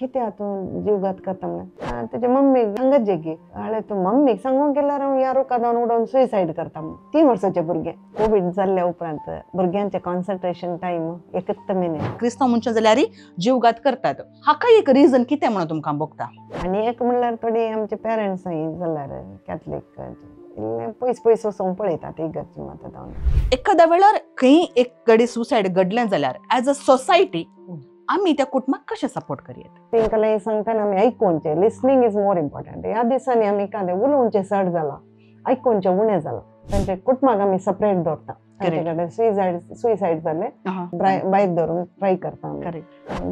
कितें हातून जीवघात करता म्हणून तेजे मम्मीक सांगत जे की हाळे तूं मम्मीक सांगूंक गेल्यार हांव ह्या रोकादावन उडोवन सुसायड करता म्हणून 3 वर्साचें भुरगें कोविड जाल्ल्या उपरांत भुरग्यांचें कॉन्सन्ट्रेशन टायम 1 मिनिट क्रिस्तांव मनशां जाल्यार जीवघात करतात हाका एक रिजन कितें म्हणून तुमकां भोगता आनी एक म्हणल्यार थोडी आमचे पेरंट्सांय जाल्यार कॅथलीक पयस पयस वचोंक पळयतात इगर्जी मात जावन एखाद्या वेळार खंय एक कडेन सुसायड घडलें जाल्यार एज अ सोसायटी आमी त्या कुटुंबाक कशें सपोर्ट करयत तेंकां सांगतना आमी आयकोनचें लिसनींग इज मोर इम्पॉर्टंट ह्या दिसांनी आमी कांय उलोवचें चड जालां आयकोनचें उणें जालां तांचे कुटुंबाक आमी सपरेट दवरता तांचे कडेन सुसायड जाले भायर धरून ट्राय करता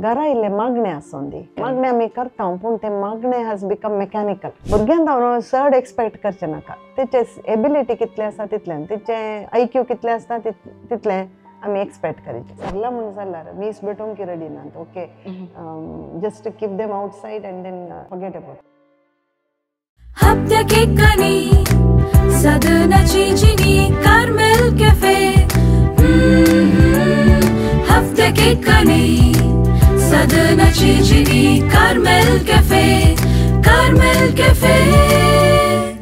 घरा इल्ले मागणे आसून दी मागणे आमी करता पूण ते मागणे हॅज बिकम मेकॅनिकल भुरग्यांक हांव चड एक्सपेक्ट करचें नाका तेचे एबिलिटी कितले आसा तितल्यान तेचे IQ कितले आसता तितलें आमी एक्सपेक्ट करचें सरला म्हणून जाल्यार मीस भेटोवंक रेडी नात okay just keep them outside and then forget about हप्त्या केकांनी सदनाची जिनी कार्मेल कॅफे हप्त्या केकांनी सदनाची जिनी Carmel cafe Carmel cafe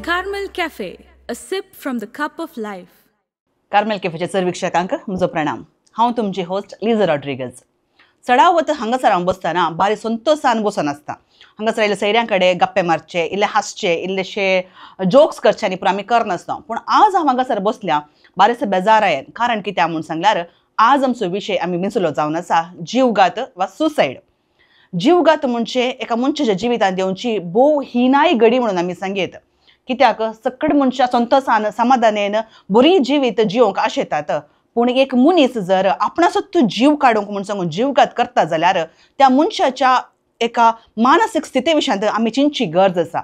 Carmel cafe a sip from the cup of life Carmel कॅफेचे सर्वीक्षकांक म्हजो प्रणाम हांव तुमची होस्ट लिझा रॉड्रिगज चढावत हांगासर हांव बसतना बारी संतोषान बसून आसता हांगासर इल्ले सयऱ्यां कडेन गप्पे मारचे इल्ले हासचे इल्लेशे जोक्स करचे आनी पुरो आमी करनासता पूण आज हांव हांगासर बसल्या बारीसे बेजार आयन कारण कित्याक म्हूण सांगल्यार आज आमचो विशय आमी मिसलो जावन आसा जीवघात वा सुसायड जीवघात म्हणजे एका मनशाच्या जिवितांत येवची भोव हिनाय घडी म्हणून आमी सांगीत कित्याक सकड मनशां संतोषान समाधानेन बरी जिवीत जिवंक आशेतात पूण एक मनीस जर आपणाचो जीव काडूंक म्हूण सांगून जीवघात करता जाल्यार त्या मनशाच्या एका मानसीक स्थिती विशयांत आमी चिंतची गरज आसा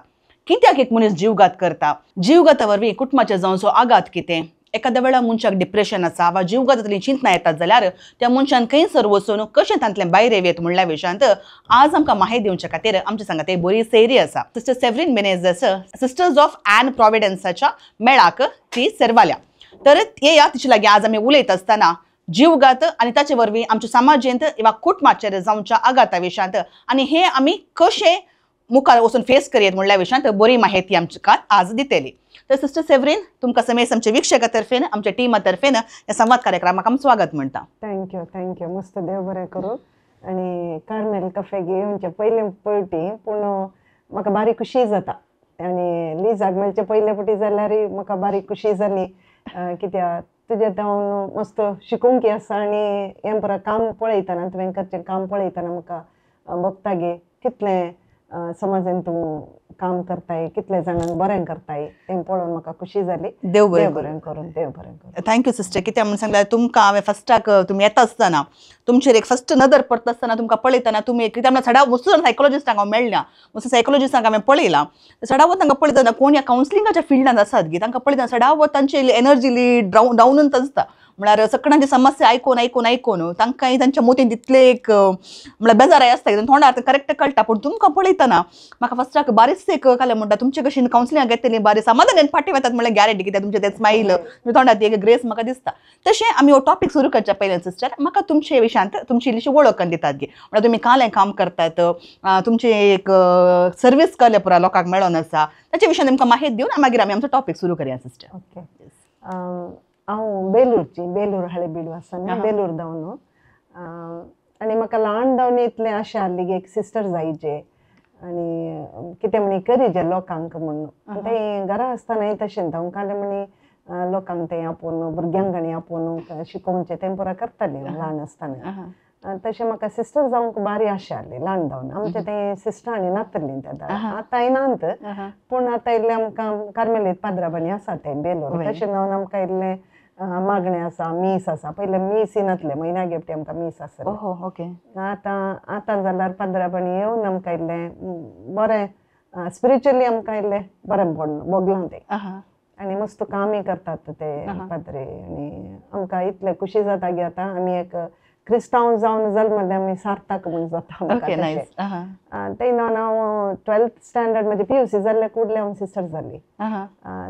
कित्याक एक मनीस जीवघात करता जीवघाता वरवीं कुटुंबाचें जावचो आघात कितें एखाद्या वेळार मनशाक डिप्रेशन आसा वा जीवघातांतली चिंतना येतात जाल्यार त्या मनशान खंयसर वचून कशें तांतलें भायर येवयेत म्हणल्या विशयांत आज आमकां माहिती दिवचे खातीर आमचे सांगात एक बरी सैरी आसा sister Severine Menezes sisters of Ann प्रॉविडन्साच्या मेळाक ती सेरवाल्या तर येया तिचे लागीं आज आमी उलयत आसतना जीवघात आनी ताचे वरवीं आमच्या समाजेंत वा कुटुंबाचेर जावच्या आघाता विशयांत आनी हे आमी कशें मुखार वचून फेस करयत म्हणल्या विशयांत बरी माहिती आमकां आज दितली तर सिस्टर सेवरीन तुमकां समेस आमच्या विक्षका तर्फेन आमच्या टिमा तर्फेन ह्या संवाद कार्यक्रमाक आमी स्वागत म्हणटा थँक्यू मस्त देव बरें करूं आनी कार्मेल कॅफेक येवचे पयले फावटी पूण म्हाका बारी खुशी जाता आनी लिझाक मेळचे पयले फावटी जाल्यार म्हाका बारी खुशी जाली कित्याक तुजें हांव मस्त शिकोवंकी आसा आनी हें पुरो काम पळयतना तुवें करचें काम पळयतना म्हाका भोगता गे कितलें समाजान तूं काम करताय कितले जाणांक बरें करताय तें पळोवन म्हाका खुशी जाली देव बरें करून थँक्यू सिस्टर कित्याक म्हणून सांगल्यार तुमकां हांवें फस्टाक तुमी येता आसतना तुमचेर एक फस्ट नदर पडटा आसतना तुमकां पळयतना तुमी कित्याक म्हणल्यार चडाव वचून सायकोलॉजिस्टांक हांव मेळ्ळ्या वचून सायकोलॉजिस्टांक हांवें पळयलां चडावत तांकां पळयतना कोण ह्या कावन्सिलिंगाच्या फिल्डांत आसात गी तांकां पळयतना चडावत तांची एनर्जी डावनूच आसता म्हळ्यार सगळ्यांची समस्या आयकून तांकांय तांच्या मोतीन तितले एक म्हळ्यार बेजाराय आसता तोंडार करेक्ट कळटा पूण तुमकां पळयतना म्हाका फस्टाक बारीच एक काले म्हणटा तुमचे कशें कावन्सिलिंगाक घेतली बारी समाधान फाटी वतात म्हळ्यार गॅरंटी कित्याक तुमचे ते स्माईल तोंडात एक ग्रेस म्हाका दिसता तशें आमी हो टॉपीक सुरू करच्या पयलीं सिस्टर म्हाका तुमचे विशयांत तुमची इल्लीशी वळख दितात गे म्हळ्यार तुमी कालें काम करतात तुमची एक सर्वीस कले पुरा लोकांक मेळोन आसा ताचे विशयान तुमकां माहिती दिवन मागीर आमी आमचो टॉपीक सुरू करया सिस्टर ओके हांव बेलूर हळेबीडू आसा न्ही बेलूर धांवन आनी म्हाका ल्हान धांवन इतलें आशा आहली की एक सिस्टर जायचे आनी कितें म्हणी करीजे लोकांक म्हणून तें घरा आसतना तशें धांवूंक जालें म्हणी लोकांक तें आपोवन भुरग्यांक आनी आपोवन शिकोवचें तें पुरो करतालें ल्हान आसतना तशें म्हाका सिस्टर जावंक बारी आशा आहली ल्हान धांवन आमचें तें सिस्टर आनी नातलीं आतां येनात पूण आतां इल्लें आमकां कार्मेलीत पाद्राबानी आसा तें बेलूर तशें जावन आमकां इल्लें मागणे आसा मीस आसा पयले मीस येनातले म्हयन्या गेपटी आमकां मीस आसले आतां जाल्यार पाद्राबाणी येवन आमकां इल्लें बरें स्पिरिच्युअली आमकां इल्लें बरें भोगलां तें आनी मस्त कामय करतात ते पाद्रे आनी आमकां इतलें खुशी जाता की आतां आमी एक क्रिस्तांव जावन जल्मले आमी सार्थक म्हूण जाता ओके नायस ते न्हू हांव 12th स्टँडर्ड म्हणजे PUC जाल्ले कुडले हांव सिस्टर जाली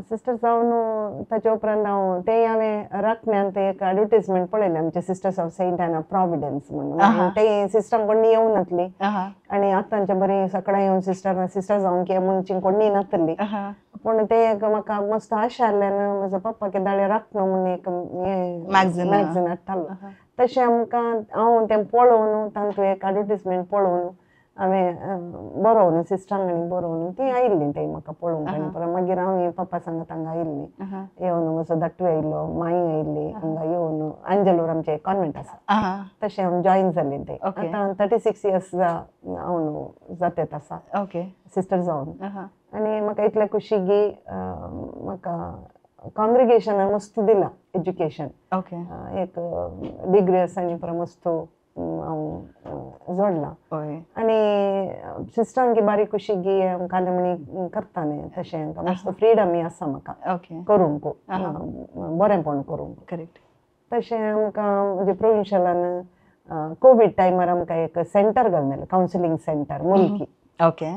सिस्टर जावन ताचे उपरांत हांव ते हांवें राखण्यान ते एक एडवर्टिजमेंट पळयलें आमचे सिस्टर्स ऑफ सेंट एना प्रोविडन्स म्हणून ते सिस्टर कोणी येवं नातली आनी आतांचे बरी सकाळीं येवन सिस्टर जावन की म्हणची कोणी नातली पूण ते एक म्हाका मस्त आशा आसल्यान म्हजो पप्पा केदाळे राखणो म्हणून एक मॅगझीन हाडटालो तशें आमकां हांव तें पळोवन तांतूं एक एडवर्टिजमेंट पळोवन हांवें बरोवन सिस्टरांनी बरोवन ती आयिल्लीं ते म्हाका पळोवंक आनी परत मागीर हांव पप्पा सांगत हांगा आयिल्लीं येवन म्हजो धाकटू आयिल्लो माई आयिल्ली हांगा येवन अंजलूर आमचें कॉन्वेंट आसा तशें हांव जॉयन जाल्लें ते आतां 36 इयर्स हांव न्हू जातेत आसा ओके सिस्टर जावन आनी म्हाका इतले कुशीगी म्हाका कॉन्ग्रिगेशनान मस्त दिलां एज्युकेशन ओके एक डिग्री आसा आनी परत मस्त हांव जोडलां आनी सिस्टरांकी बारीक कुशीगी काले म्हणी करता न्ही तशें मस्त फ्रिडम आसा म्हाका करूंक बरेंपण करूंक करेक्ट तशें आमकां म्हणजे प्रोविन्शियलान कोवीड टायमार आमकां एक सेंटर घाललेलें कावन्सिलींग सेंटर मुल्की ओके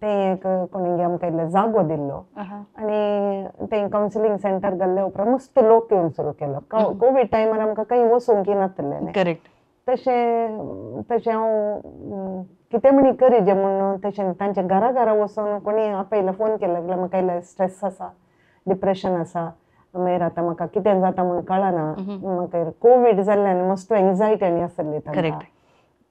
ते एक कोणी आमकां इल्लो जागो दिल्लो आनी ते कावन्सिलींग सेंटर घाल्ले उपरांत मस्त लोक येवन सुरू केलो कोवीड टायमार आमकां खंय वचूंक नासलें करेक्ट तशें हांव कितें म्हणी करी जें म्हणून तशें तांच्या घरा वचून कोणी आपयलो फोन केलो जाल्यार म्हाका इल्लो स्ट्रेस आसा डिप्रेशन आसा मागीर आतां म्हाका कितें जाता म्हूण कळना म्हाका कोवीड जाल्ल्यान मस्त एंग्जायटी आनी आसली तांकां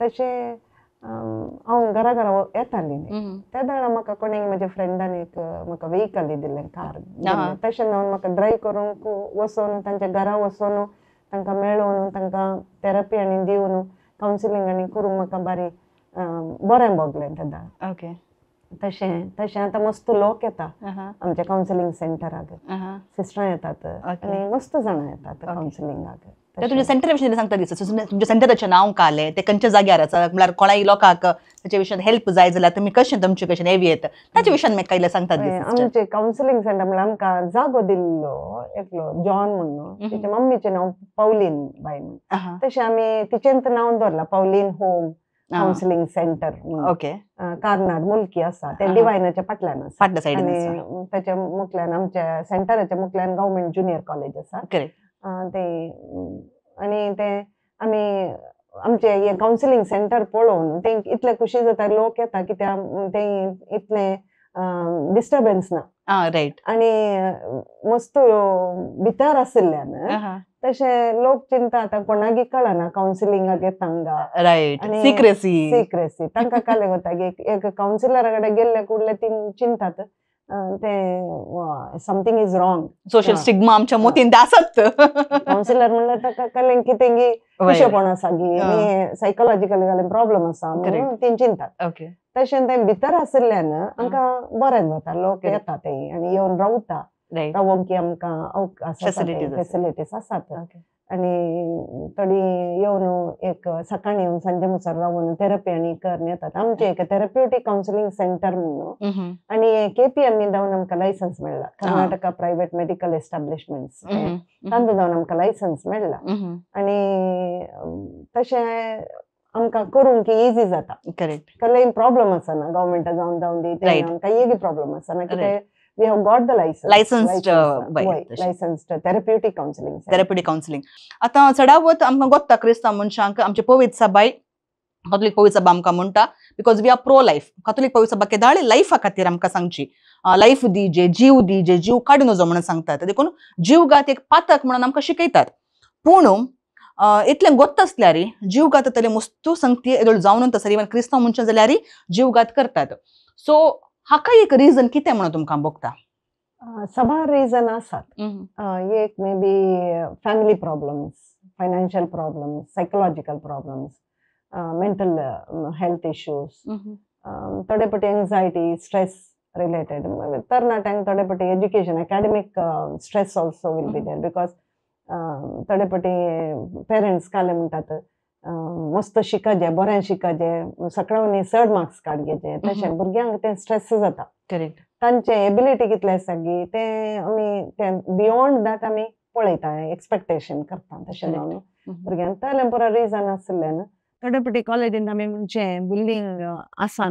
तशें हांव घरा येतालीं त्या दाडा म्हाका कोणी म्हज्या फ्रेंडान एक म्हाका वेहिकल दिलें कार तशें न्हू म्हाका ड्रायव करूंक वचून तांच्या घरा वचून तांकां मेळोवन तांकां थेरपी आनी दिवन कावन्सिलींग आनी करूंक म्हाका बारी बरें भोगलें त्या दाडा ओके तशें आतां मस्त लोक येता आमच्या कावन्सिलींग सेंटराक सिस्टरां येतात आनी मस्त जाणां येतात कावन्सिलिंगाक तुमच्या सेंटर विशीं सांगता दिसता तुमच्या सेंटराचें नांव कालें ते खंयच्या जाग्यार आसा म्हळ्यार कोणाय लोकांक ताचे विशीं हेल्प जाय जाल्यार तुमी कशें तुमचे कशें हेवी येता ताच्या विशीं म्हाका इल्लें सांगता दिसता आमचे कावन्सिलींग सेंटर म्हळ्यार आमकां जागो दिल्लो एकलो जॉन म्हणून तिच्या मम्मीचें नांव पावलीन बाय म्हणून तशें आमी तिचेंच नांव दवरलां Pauline home counselling centre okay Karnad Mulki आसा ते डिवायनाच्या फाटल्यान आसा फाटल्या सायडीन आनी ताच्या मुखल्यान आमच्या सेंटराच्या मुखल्यान गव्हर्मेंट ज्युनियर कॉलेज आसा ते आनी ते आमी आमचे हे कावन्सिलींग सेंटर पळोवन ते इतले खुशी जाता लोक येता कित्याक ते इतले डिस्टर्बन्स ना रायट आनी मस्त भितर आशिल्ल्यान तशें लोक चिंता आतां कोणाक कळना कावन्सिलिंगाक येता हांगा रायट सिक्रेसी तांकां काले वता एक कावन्सिलरा कडेन गेल्ले कुडले ती चिंतात ते something is wrong social stigma आमच्या मोतीन ते आसात कावन्सिलर म्हणल्यार ताका कळ्ळें कितें गी पिशेपण आसा गी आनी सायकोलॉजिकल जालें प्रॉब्लम आसा म्हणून ती चिंतात तशें तें भितर आशिल्ल्यान आमकां बरें जाता लोक येता ते आनी येवन रावता रावोंक की आमकां फेसिलिटीज आसात आनी थोडी येवन एक सकाळीं येवन सांजे मुसार रावन थेरपी आनी करून येतात आमचें एक थेरप्युटीक कावन्सिलींग सेंटर म्हणून आनी KPME जावन आमकां लायसन्स मेळ्ळा कर्नाटका प्रायवेट मेडिकल एस्टाब्लिशमेंट्स तांतूं जावन आमकां लायसन्स मेळ्ळा आनी तशें आमकां करूंक इजी जाता कसलेय प्रॉब्लम आसना गव्हर्मेंटा जावन दी आमकां एक प्रॉब्लम आसना कित्याक we have got the licensed therapeutic counseling आता चढावत आमकां गोत्ता क्रिस्तांव मनशांक आमचे पवित्र सभाय कॅथोलिक पवित्र सभा आमकां म्हणटा because we are pro life Catholic पवित्र सभा केदाळे लायफा खातीर आमकां सांगची लायफ दिजे जीव काडून वचो म्हणून सांगतात देखून जीव घात एक पातक म्हणून आमकां शिकयतात पूण इतलें गोत्त आसल्यार जीव घात जातले मस्तू संगती येदोळ जावन तसर इवन क्रिस्तांव मनशां जाल्यार जीव घात करतात सो हाका एक रिजन कितें म्हणून तुमकां भोगता सभा रिजन आसात एक may be family problems financial problems psychological problems mental health issues थोडे पटी एंग्जायटी स्ट्रेस रिलेटेड तरणाट्यांक थोडे पटी education academic stress also will be there because थोडे पटी पेरंट्स काले म्हणटात मस्त शिकजे बरें शिकजे सगळ्यांनी चड मार्क्स काडचे तशें भुरग्यांक तें स्ट्रेस जाता तांचे एबिलिटी कितले आसा ते आमी बियोंड दॅट आमी पळयता एक्सपेक्टेशन करता तशें जावन भुरग्यांक तले पुरो रिजन आसलें थोडे फावटी कॉलेजींत आमी म्हणचे बुलींग आसना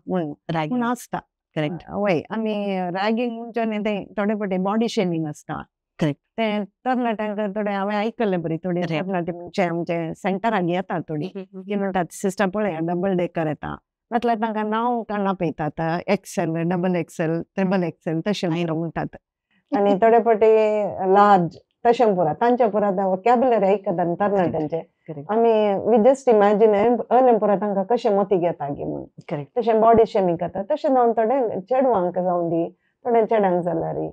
म्हूण रॅगिंग आसता करेक्ट वय आमी रॅगिंग म्हणचे ते थोडे फावटी बॉडी शेमिंग आसता Correct. ते तरणाट्यांक थोडे हांवें आयकल्लें बरी थोडी Right. तरणाटी म्हणजे आमचे सेंटराक येता थोडी की म्हणटात सिस्टर पळय डबल डेकर येता म्हटल्यार तांकां नांव आपयतात एक्सेल डबल एक्सेल ट्रिबल एक्सेल तशें म्हणटात आनी थोडे फावटी लार्ज तशें पुरा तांचे पुरा वॉकॅब्युलरी आयकतात तरणाट्यांचे करेक्ट आमी वी जस्ट इमॅजिन अर्लें पुरा तांकां कशें मोती घेता गी म्हणून करेक्ट तशें बॉडी शेमिंग करता तशें जावन थोडे चेडवांक जावं दी थोडे चेड्यांक जाल्यार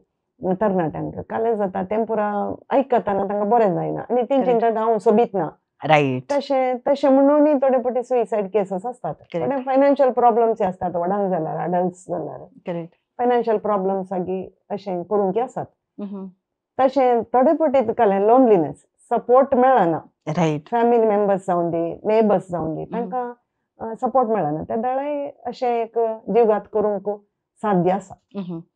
तरणाट्यांक काले जाता तें पुरा आयकताना तांकां बरें जायना आनी तेंची हांव सोबीत ना राईट तशें म्हणून थोडे फावटी सुइसायड केसीस असतात Correct. थोडे फायनान्शियल प्रॉब्लेम्स असतात वडांक जाल्यार अडल्ट्स जाल्यार करेक्ट फायनान्शियल प्रॉब्लेम्स अशें करूंक आसात तशें थोडे फावटी काले लोनलीनेस सपोर्ट मेळना राईट फॅमिली मेंबर्स जावं दी नेबर्स जावं दी तांकां सपोर्ट मेळना ते दळाय अशें एक जीवघात करूंक साध्य आसा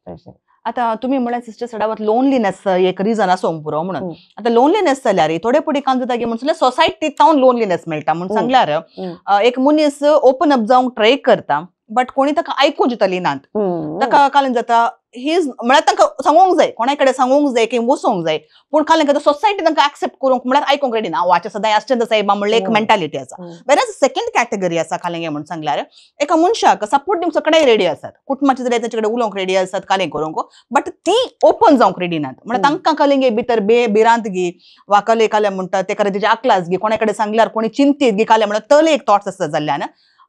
तशें आता तुम्ही म्हणाल सिस्टर सडावत लोनलीनेस एक रिजन असो पुरो म्हणून हम्म. आता लोनलीनेस जाल्यार थोडे पुढे काम जाता की म्हणून सोसायटीत जाऊन लोनलीनेस मेळटा म्हणून सांगल्यार एक मनीस ओपन अप जावंक ट्राय करता बट कोणी ताका आयकूंक दितली नात ताका कालन जाता हीज म्हळ्यार तांकां सांगूंक जाय कोणा कडेन सांगूंक जाय की वचोंक जाय पूण कालन जाता सोसायटी तांकां एक्सेप्ट करूंक म्हळ्यार आयकूंक रेडी ना वाचे सदां आसचें साहेबा म्हणल्यार एक मेंटॅलिटी आसा वेरएज सेकंड कॅटेगरी आसा कालेंगे म्हणून सांगल्यार एका मनशाक सपोर्ट दिवंक सगळे रेडी आसात कुटुंबाचे जर ताचे कडेन उलोवंक रेडी आसात कालें करूंक बट ती ओपन जावंक रेडी नात म्हळ्यार तांकां कालेंगे भितर भिरांतगी वा कले काले म्हणटा ते खरें तिचे आकलास गी कोणा कडेन सांगल्यार कोणी चिंतीत गी काले म्हणल्यार तले एक थॉट्स आसता जाल्ल्यान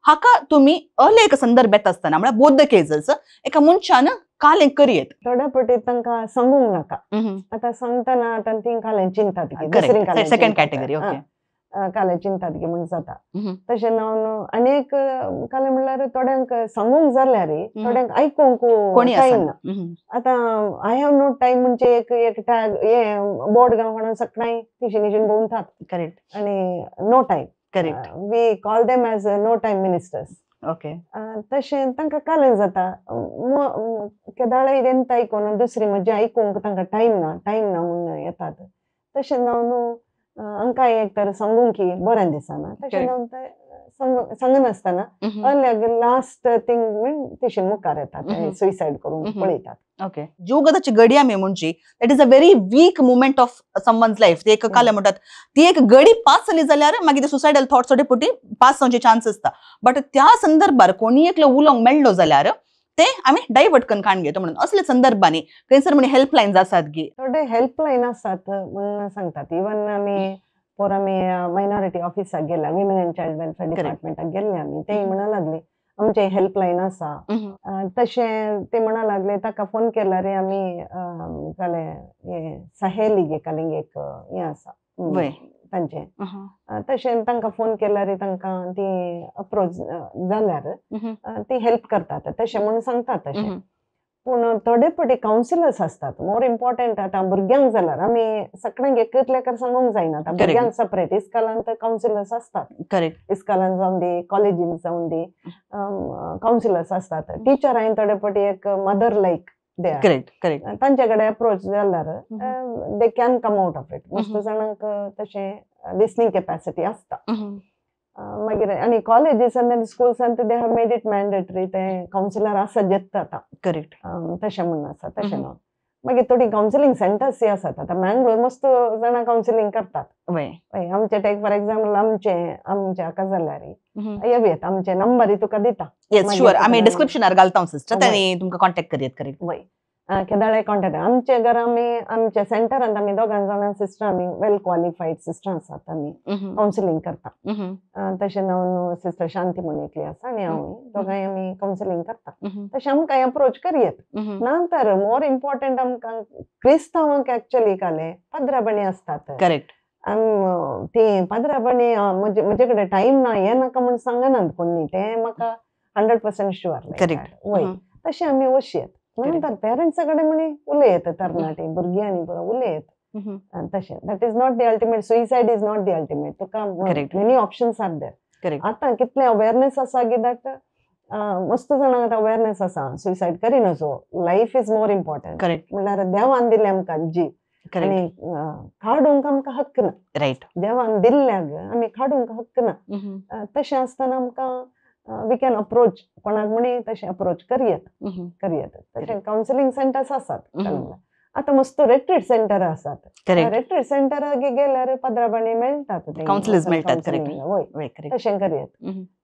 हाका तुम्ही अलेख संदर्भ येता असताना म्हळ्यार बोद्ध केसेस एका मनशान कालें करियेत थोड्या फावटी तांकां सांगूंक नाका आतां सांगतना आतां ती कालें चिंतात की सेकंड कॅटेगरी ओके कालें चिंतात की म्हूण जाता तशें न्हू आनीक कालें म्हणल्यार थोड्यांक सांगूंक जाल्यार थोड्यांक आयकूंक कोणी टायम ना आसा आतां आय हॅव नो टायम म्हणजे एक टॅग हे बोर्ड घेवन सकाळीं टिशनीच्यान भोंवतात करेक्ट आनी no time correct we call them as no time ministers okay तशें तांकां कालें जाता केदाळे तेंत आयकून दुसरी मजा आयकूंक तांकां टायम ना म्हणून येतात तशें जावन आमकां एक तर सांगूंक की बरें दिसना तशें जावन ते सांगनासतना लास्ट थिंग म्हण तशें मुखार येतात सुइसायड करूंक पळयतात ओके जीवगताची घडी आमी म्हणची that is a very weak moment of someone's life ते एक काले म्हणटात ती एक घडी पास जाली जाल्यार मागीर ते सुसायडल थॉट्स थोडे पुटी पास जावचे चान्स आसता बट त्या संदर्भार कोणी एकलो उलोवंक मेळ्ळो जाल्यार ते आमी डायवर्ट करून काण घेतो म्हणून असल्या संदर्भांनी खंयसर म्हणे हेल्पलायन्स आसात गी थोडे हेल्पलायन आसात म्हणून सांगतात इवन आमी मायनॉरिटी ऑफिसाक गेल्या विमेन अँड चायल्ड वेलफेअर डिपार्टमेंटाक गेल्ले आमी ते म्हणा लागले आमचे हेल्पलायन आसा तशें ते म्हणा लागले ताका फोन केला रे आमी काले हे सहेली कालेंगे एक हें आसा तांचे तशें तांकां फोन केल्यार तांकां ती अप्रोच जाल्यार ती हेल्प करतात तशें म्हणून सांगतात तशें पूण थोडे फावटी कावन्सिलर्स आसतात मोर इम्पॉर्टंट आतां भुरग्यांक जाल्यार आमी सगळ्यांक एकलेकर सांगूंक जायना आतां भुरग्यांक सेपरेट इस्कालांत कावन्सिलर्स आसतात करेक्ट इस्कालांत जावन दी कॉलेजींत जावन दी कावन्सिलर्स आसतात टिचर हांवें थोडे फावटी एक मदर लायक करेक्ट करेक्ट तांचे कडेन अप्रोच जाल्यार they can come out of it मस्त जाणांक तशें लिसनिंग कॅपॅसिटी आसता मागीर आनी कॉलेजीस आनी स्कुल्सांत they have made it mandatory ते कावन्सिलर आसा जेत आतां करेक्ट तशें म्हणून आसा तशें न्हू मागीर थोडी कावन्सिलींग सेंटर्स आसात आतां मँगलोर मस्त जाणां कावन्सिलींग करतात आमचे टेक फॉर एक्झाम्पल आमचे हाका जाल्यार येवयेत आमचे नंबर तुका दिता येस शुअर आमी डिस्क्रिप्शनार घालता सिस्टर तांणी तुमकां कॉन्टॅक्ट करियेत करेक्ट वय केदाळे कॉन्टॅक्ट आमचे घर आमी आमच्या सेंटरांत आमी दोगां जाणां सिस्टर आमी वेल क्वॉलिफायड सिस्टर आसात आमी कावन्सिलींग करता तशें न्हू सिस्टर शांती म्हणून एकली आसा आनी हांव दोगांय आमी कावन्सिलींग करता तशें आमकां अप्रोच करियेत नंतर मोर इम्पॉर्टंट आमकां क्रिस्तांवांक एक्चुअली काले पदराबणी आसतात करेक्ट ती पदराबणी म्हजे कडेन टायम ना हें नाका म्हूण सांगनात कोणी ते म्हाका 100% शुअर करेक्ट वय तशें आमी वशीत म्हणून पेरंट्सा कडेन म्हणी उलयत तरणाटी भुरगीं आनी बरो उलयत तशें that is not the ultimate suicide is not the ultimate तुका मेनी ऑप्शन्स आर देर आतां कितलें अवेरनेस आसा कित्याक मस्त जाणांक आतां अवेरनेस आसा suicide करिनाचो life is more important म्हणल्यार देवान दिलें आमकां जीव आनी काडूंक आमकां हक्क ना. राईट. देवान दिल्ल्याक आमी काडूंक हक्क ना. तशें आसतना आमकां वी कॅन अप्रोच कोणाक म्हणी तशें अप्रोच करयत. तशें कावन्सिलींग सेंटर्स आसात. आतां मस्त रेट्रीट सेंटर आसात. करेक्ट. रेट्रीट सेंटराक गेल्यार पदराबाणी मेळटात. काउन्सिलर्स मेळटात. करेक्ट. वय करेक्ट. तशें करयत.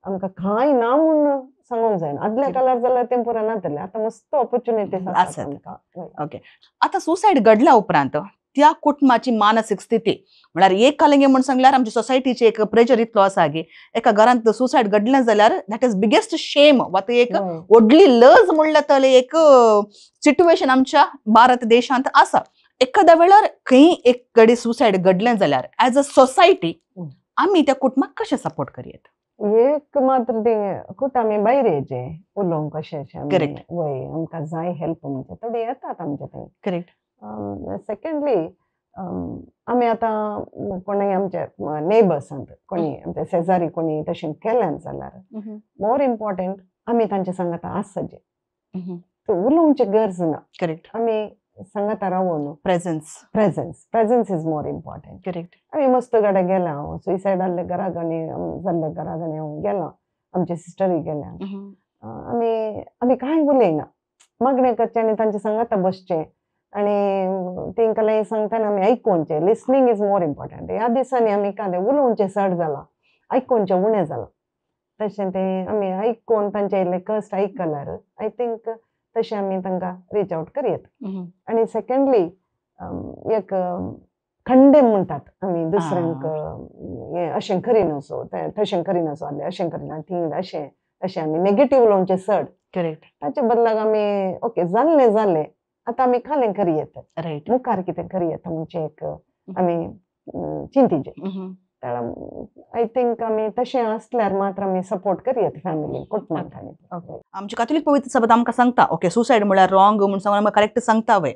आमकां कांय ना म्हूण सांगूंक जायना. आदल्या काळार जाल्यार तें पुरो नातलें. आतां मस्त ऑपॉर्च्युनिटीज आसात आसात. आमकां. वय. ओके. आता सुसायड घडल्या उपरांत त्या कुटुंबाची मानसीक स्थिती म्हळ्यार एक कालंगे म्हणून सांगल्यार आमच्या सोसायटीचे एक प्रेशर इतलो आसा की एका घरांत सुसायड घडलें जाल्यार दॅट इज बिगेस्ट शेम वा ती एक वय. व्हडली लज म्हणल्यार तले एक सिट्युएशन आमच्या भारत देशांत आसा. एखाद्या वेळार खंय एक कडेन सुसायड घडलें जाल्यार एज अ सोसायटी आमी त्या कुटुंबाक कशें सपोर्ट करयत? एक मात्र ते खूट आमी भायर येचे उलोवंक कशें Correct. वय आमकां जाय हेल्प म्हणजे थोडी येतात आमचे थंय. करेक्ट. सेकंडली आमी आतां कोणूय आमचे नेबर्सांत कोणी आमचे शेजारी कोणी तशें केलें जाल्यार मोर इम्पॉर्टंट आमी तांचे सांगाता आसचे. उलोवंचे गरज ना. करेक्ट. आमी सांगाता रावून presence is more important. Correct. आमी मस्त गाडे गेला हांव सुसायड जाल्ले घरागणी जाल्ले घरागणी हांव गेलां आमचे सिस्टरी गेल्या. आमी कांय उलयना. मागणें करचें आनी तांचे सांगाता बसचें आनी तेंकां सांगतना आमी आयकोवचें. Listening is more important. ह्या दिसांनी आमी कांय उलोवचें चड जालां आयकोवचें उणें जालां. तशें तें आमी आयकोवन तांचे इल्ले कश्ट आयकल्यार आय थिंक तशें आमी तांकां रीच आवट करयत. आनी सेकंडली एक खंडे म्हणटात आमी दुसऱ्यांक हें अशें करिनासो तशें करिनासो आसलें अशें करिना थिंग अशें तशें आमी नेगेटीव उलोवचें चड. करेक्ट. ताचे बदलाक आमी ओके जाल्लें आतां आमी कालें करयत. राईट. मुखार कितें करयत म्हणजे एक आमी चिंतीचें. आय थिंक आमी तशें आसल्यार मात्र आमी सपोर्ट करयत फॅमिली कुटुंबाक. आमची काथोलीक पवित्र सभा आमकां सांगता ओके सुसायड म्हळ्यार रॉंग म्हणून सांगून आमकां करेक्ट सांगता वय.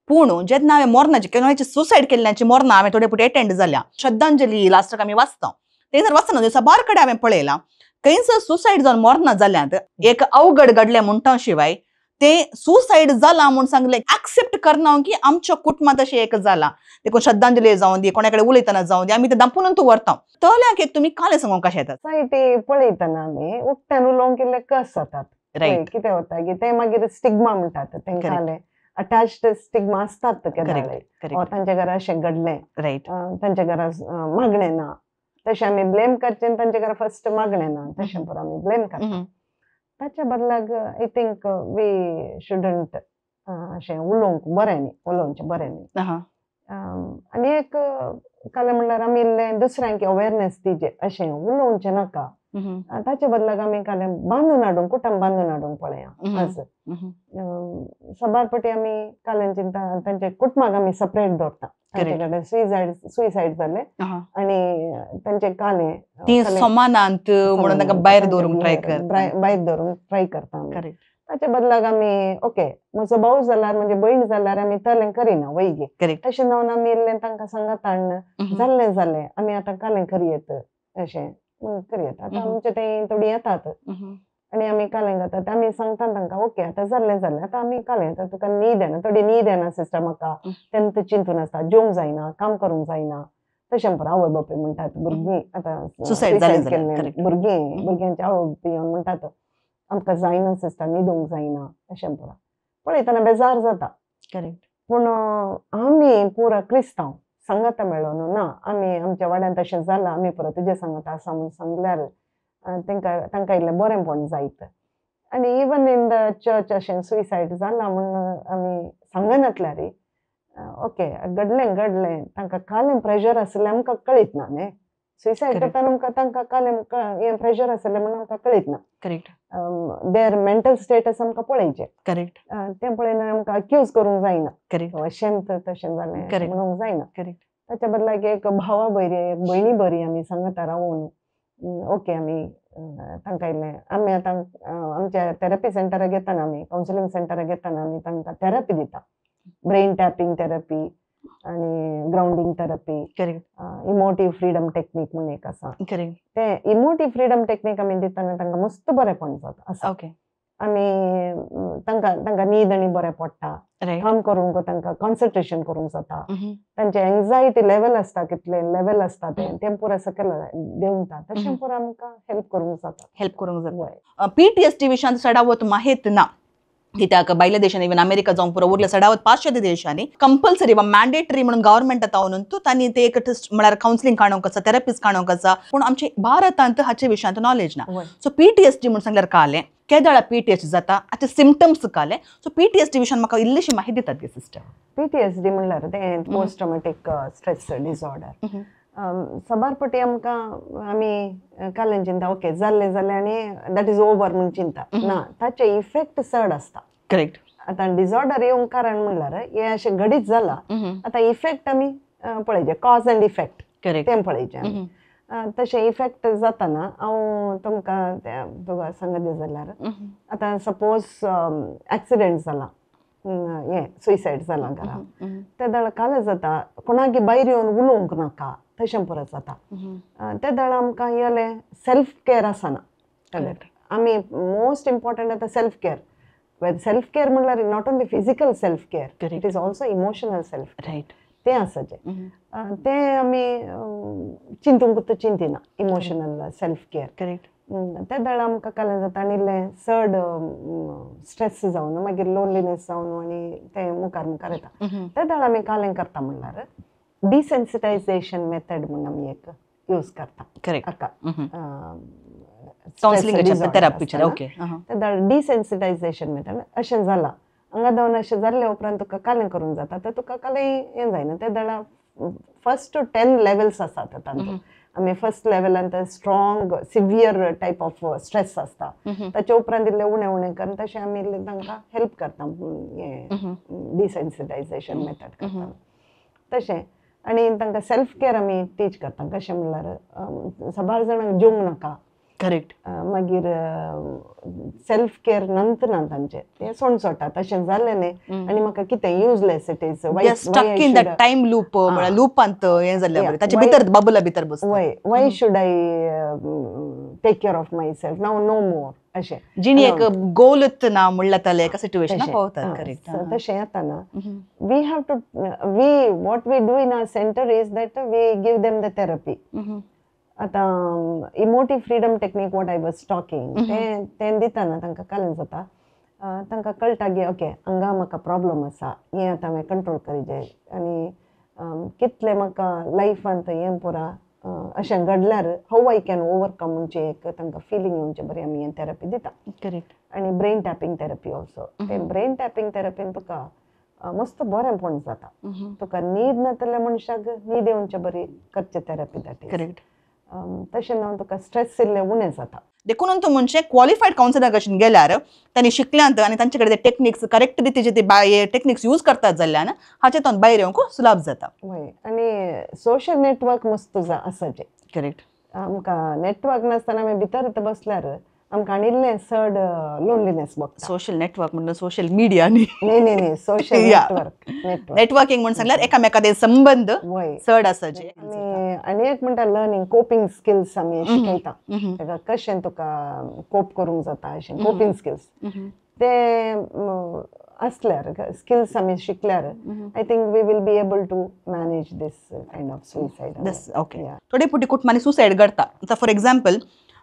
पूण जेन्ना हांवें मोरणाची कोणाची सुसायड केल्ल्याची मोरणां हांवें थोडे फावटी अटेंड जाल्या श्रद्धांजली लास्टाक आमी वाचता ते जर वाचना दिवसा कडेन हांवें पळयलां खंयसर सुसायड जावन मोरणां जाल्यांत एक अवघड घडलें म्हणटा शिवाय ते सुसायड जाला म्हणून सांगले एक्सेप्ट करना की आमच्या कुटुंबात अशें एक जाला. देखून श्रद्धांजली जावं दी कोणा कडेन उलयतना जावं दी आमी ते दांपून तूं व्हरता. तोल्याक एक तुमी कालें सांगूंक कशें येतात? सोसायटी पळयतना आमी उक्त्यान उलोवंक इल्ले कस जातात. राईट. कितें जाता की ते मागीर स्टिग्मा म्हणटात तेंकां अटॅच्ड स्टिग्मा आसतात केन्नाय. तांच्या घरा अशें घडलें. राईट. तांच्या घरा मागणें ना तशें आमी ब्लेम करचें तांच्या घरा फर्स्ट मागणें ना तशें पुरो आमी ब्लेम करता. ताच्या बदलाक आय थिंक वी शुडंट अशें उलोवंक बरें न्ही उलोवचें बरें न्ही. आनी एक कालें म्हणल्यार आमी इल्लें दुसऱ्यांक अवेरनेस दिवचें अशें उलोवचें नाका. ताचे बदलाक आमी कालें बांदून हाडूंक कुटुंब बांदून हाडूंक पळया आज सबारपटी आमी कालेंची तांचे कुटुंबाक आमी सपरेट दवरता. तांचे कडेन सुसायड जालें आनी तांचे कालें ती समानांत म्हणून ताका भायर दवरूंक ट्राय करता आमी. ताचे बदलाक आमी ओके म्हजो भाऊ जाल्यार म्हणजे भयण जाल्यार आमी तलें करिना वैगी तशें जावन आमी इल्लें तांकां सांगात हाडन जालें आमी आतां कालें करयत अशें करयत. आतां आमचे थंय थोडी येतात आनी आमी कालें करतात. आमी सांगता तांकां ओके आतां जाल्लें आतां आमी कालें येता तुका न्हीद येना थोडी न्हीद येना सिस्टर म्हाका तेन्ना चिंतून आसता जेवंक जायना काम करूंक जायना तशें पुरो आवय बापूय म्हणटात भुरगीं आतां सुसायड केल्ले भुरग्यांचे आवय बापूय येवन म्हणटात आमकां जायना सिस्टर न्हिदूंक जायना अशें पुरो पळयतना बेजार जाता. पूण आमी पुरो क्रिस्तांव सांगाता मेळ्ळो न्हू ना आमी आमच्या वाड्यान तशें जालां आमी पुरो तुजे सांगाता आसा म्हूण सांगल्यार तांकां इल्लें बरेंपण जायत. आनी इवन इन द चर्च अशें सुसायड जालां म्हूण आमी सांगनातल्यार ओके घडलें तांकां कालें प्रेशर आसलें आमकां कळीत ना न्ही. सुसायड करतना आमकां तांकां कालें हें प्रेशर आसलें म्हणून आमकां कळीत ना. देर मेंटल स्टेटस आमकां पळयचें. तें पळयना आमकां अक्यूज करूंक जायना अशें तशें जालें म्हणूंक जायना. ताच्या बदलाक एक भावा बरी एक भयणी बरी आमी सांगाता रावून ओके आमी तांकां इल्लें आमी आतां आमच्या थेरपी सेंटराक येताना आमी कावन्सिलींग सेंटराक येताना आमी तांकां थेरपी दिता. ब्रेन टॅपिंग थेरपी आनी ग्राउंडींग थेरपी इमोटीव फ्रीडम टेक्नीक म्हणून एक आसा. तें इमोटीव फ्रीडम टेक्नीक आमी दितना तांकां मस्त बरेंपण जाता. आमी तांकां न्हीद आनी बरें पडटा, राईट काम करूंक तांकां कॉन्सन्ट्रेशन करूंक जाता, तांचे एन्झायटी लेवल आसता कितले लेवल आसता तें पुरो सकयल देंवता, तशें पुरो आमकां हेल्प करूंक जाता. हेल्प करूंक जाता. वय. PTSD विशयान सडावत माहीत ना कित्याक भायल्या देशांनी इवन अमेरिका जावन पुरो उरल्या सडावत पाश्चात्य देशांनी कंपल्सरी वा मॅन्डेटरी म्हणून गव्हर्मेंट तावनून तांणी ते एक म्हळ्यार कावन्सिलिंग काडूंक आसा, थेरपीज काडूंक आसा, पूण आमचे भारतांत हाचे विशयांत नॉलेज ना. वय. सो PTSD म्हणून सांगल्यार कालें केदाळा PTSD जाता, हाचे सिम्पटम्स काले. सो PTSD विशयान म्हाका इल्लीशी माहिती दितात गे सिस्टर. PTSD म्हणल्यार तें पोस्ट ट्रॉमॅटीक स्ट्रेस डिसऑर्डर. सबारपटी आमकां आमी कालें चिंता ओके जाल्लें आनी दॅट इज ओवर म्हूण चिंता. ना, ताचे इफेक्ट चड आसता. करेक्ट. आतां डिसऑर्डर येवंक कारण म्हणल्यार हें अशें घडीत जाला. आतां इफेक्ट आमी पळयचे, कॉज अँड इफेक्ट करेक्ट. तें पळयचें आमी. तशें इफेक्ट जाताना हांव तुमकां तुका सांगत जाल्यार आतां सपोज एक्सिडेंट जाला, हें सुसायड जाला घरा, ते दळ कालें जाता कोणाक भायर येवन उलोवंक नाका तशें परत जाता. ते दळ आमकां येलें सेल्फ केअर आसना. आमी मोस्ट इम्पॉर्टंट आतां सेल्फ केअर. सेल्फ केअर म्हणल्यार not only physical self care, it is also emotional self care. Right. तें आसाचें तें आमी चिंतूंक चिंतिना इमोशनल सेल्फ केअर. करेक्ट. ते दळ आमकां कालें जाता आनी इल्लें चड स्ट्रेस जावन मागीर लोनलिनेस जावन आनी तें मुखार येता. ते दळ आमी कालें करता म्हणल्यार डिसेन्सिटायझेशन मेथड म्हणून आमी एक यूज करता. करेक्ट. हाका कावन्सिलिंग थेरपीचेर. ओके. ते दळ डिसेन्सिटायझेशन मेथड अशें जाला हांगा जावन अशें जाल्ले उपरांत तुका कालें करूंक जाता, तर तुका कालें हें जायना. ते दळ फर्स्ट टू 10 लेवल्स आसात तातूंत. आमी फर्स्ट लेवलान strong severe type of stress आसता, ताचे उपरांत इल्लें उणें उणें करून तशें आमी इल्लें तांकां हेल्प करता हें डिसेन्सिटायझेशन मेथड करता तशें. आनी तांकां सेल्फ केअर आमी टीच करता. कशें म्हणल्यार सबार जाणांक जेवंक नाका. करेक्ट. मागीर सेल्फ केअर नंतर तांचें तें सोडटा तशें जालें न्ही आनी म्हाका कितें useless it is stuck in that time loop म्हळ्यार लूपांत हें जाल्लें ताचे भितर बबला भितर बसता. Why should I take care of myself now no more अशें जिणी एक गोलच ना म्हणल्यार जाल्यार एका सिट्युएशनाक पावतात. करेक्ट. तशें येताना we have to what we do in our centre is that we give them the therapy. आतां emotive freedom technique what I was talking तें दितना तांकां कालें जाता, तांकां कळटा की ओके हांगा म्हाका प्रॉब्लम आसा, हें आतां हांवें कंट्रोल करिचें आनी कितलें म्हाका लायफांत हें पुरा अशें घडल्यार हाऊ आय कॅन ओवरकम म्हणजे एक तांकां फिलींग येवचे बरी आमी हें थेरपी दिता. करेक्ट. आनी ब्रेन टॅपिंग थेरपी ऑल्सो. तें ब्रेन टॅपिंग थेरपीन तुका मस्त बरेंपण जाता. तुका न्हीद नातल्या मनशाक न्हीद येवचे बरी करचे थेरपी दॅट इज. करेक्ट. तशें न्हू तुका स्ट्रेस इल्लें उणें जाता. देखून तो म्हणजे क्वॉलिफायड काउन्सिलर कशें गेल्यार तांणी शिकल्यांत आनी तांचे कडेन ते टेक्निक्स करेक्ट रितीचे ते टेक्निक्स यूज करतात जाल्यार हाचे तातूंत भायर येवंक सुलभ जाता. वय. आनी सोशल नेटवर्क मस्त आसाचे. करेक्ट. आमकां नेटवर्क नासतना आमी भितर बसल्यार आमकां आनी इल्लें चड लोनलिनेस भोगता. सोशल नेटवर्क म्हणून सोशल मिडिया न्ही सोशल नेटवर्किंग म्हणून सांगल्यार एकामेकांचे संबंध चड आसाचे. आनी एक म्हणटा लर्निंग कोपिंग स्किल्स आमी शिकयता. ताका कशें तुका कोप करूंक जाता अशें कोपिंग स्किल्स ते असल्यार स्किल्स आमी शिकल्यार I think we will be able to manage this kind of suicide. Okay. थोडे फावटी कुटुंबांनी सुसायड करता. आतां फॉर एक्झाम्पल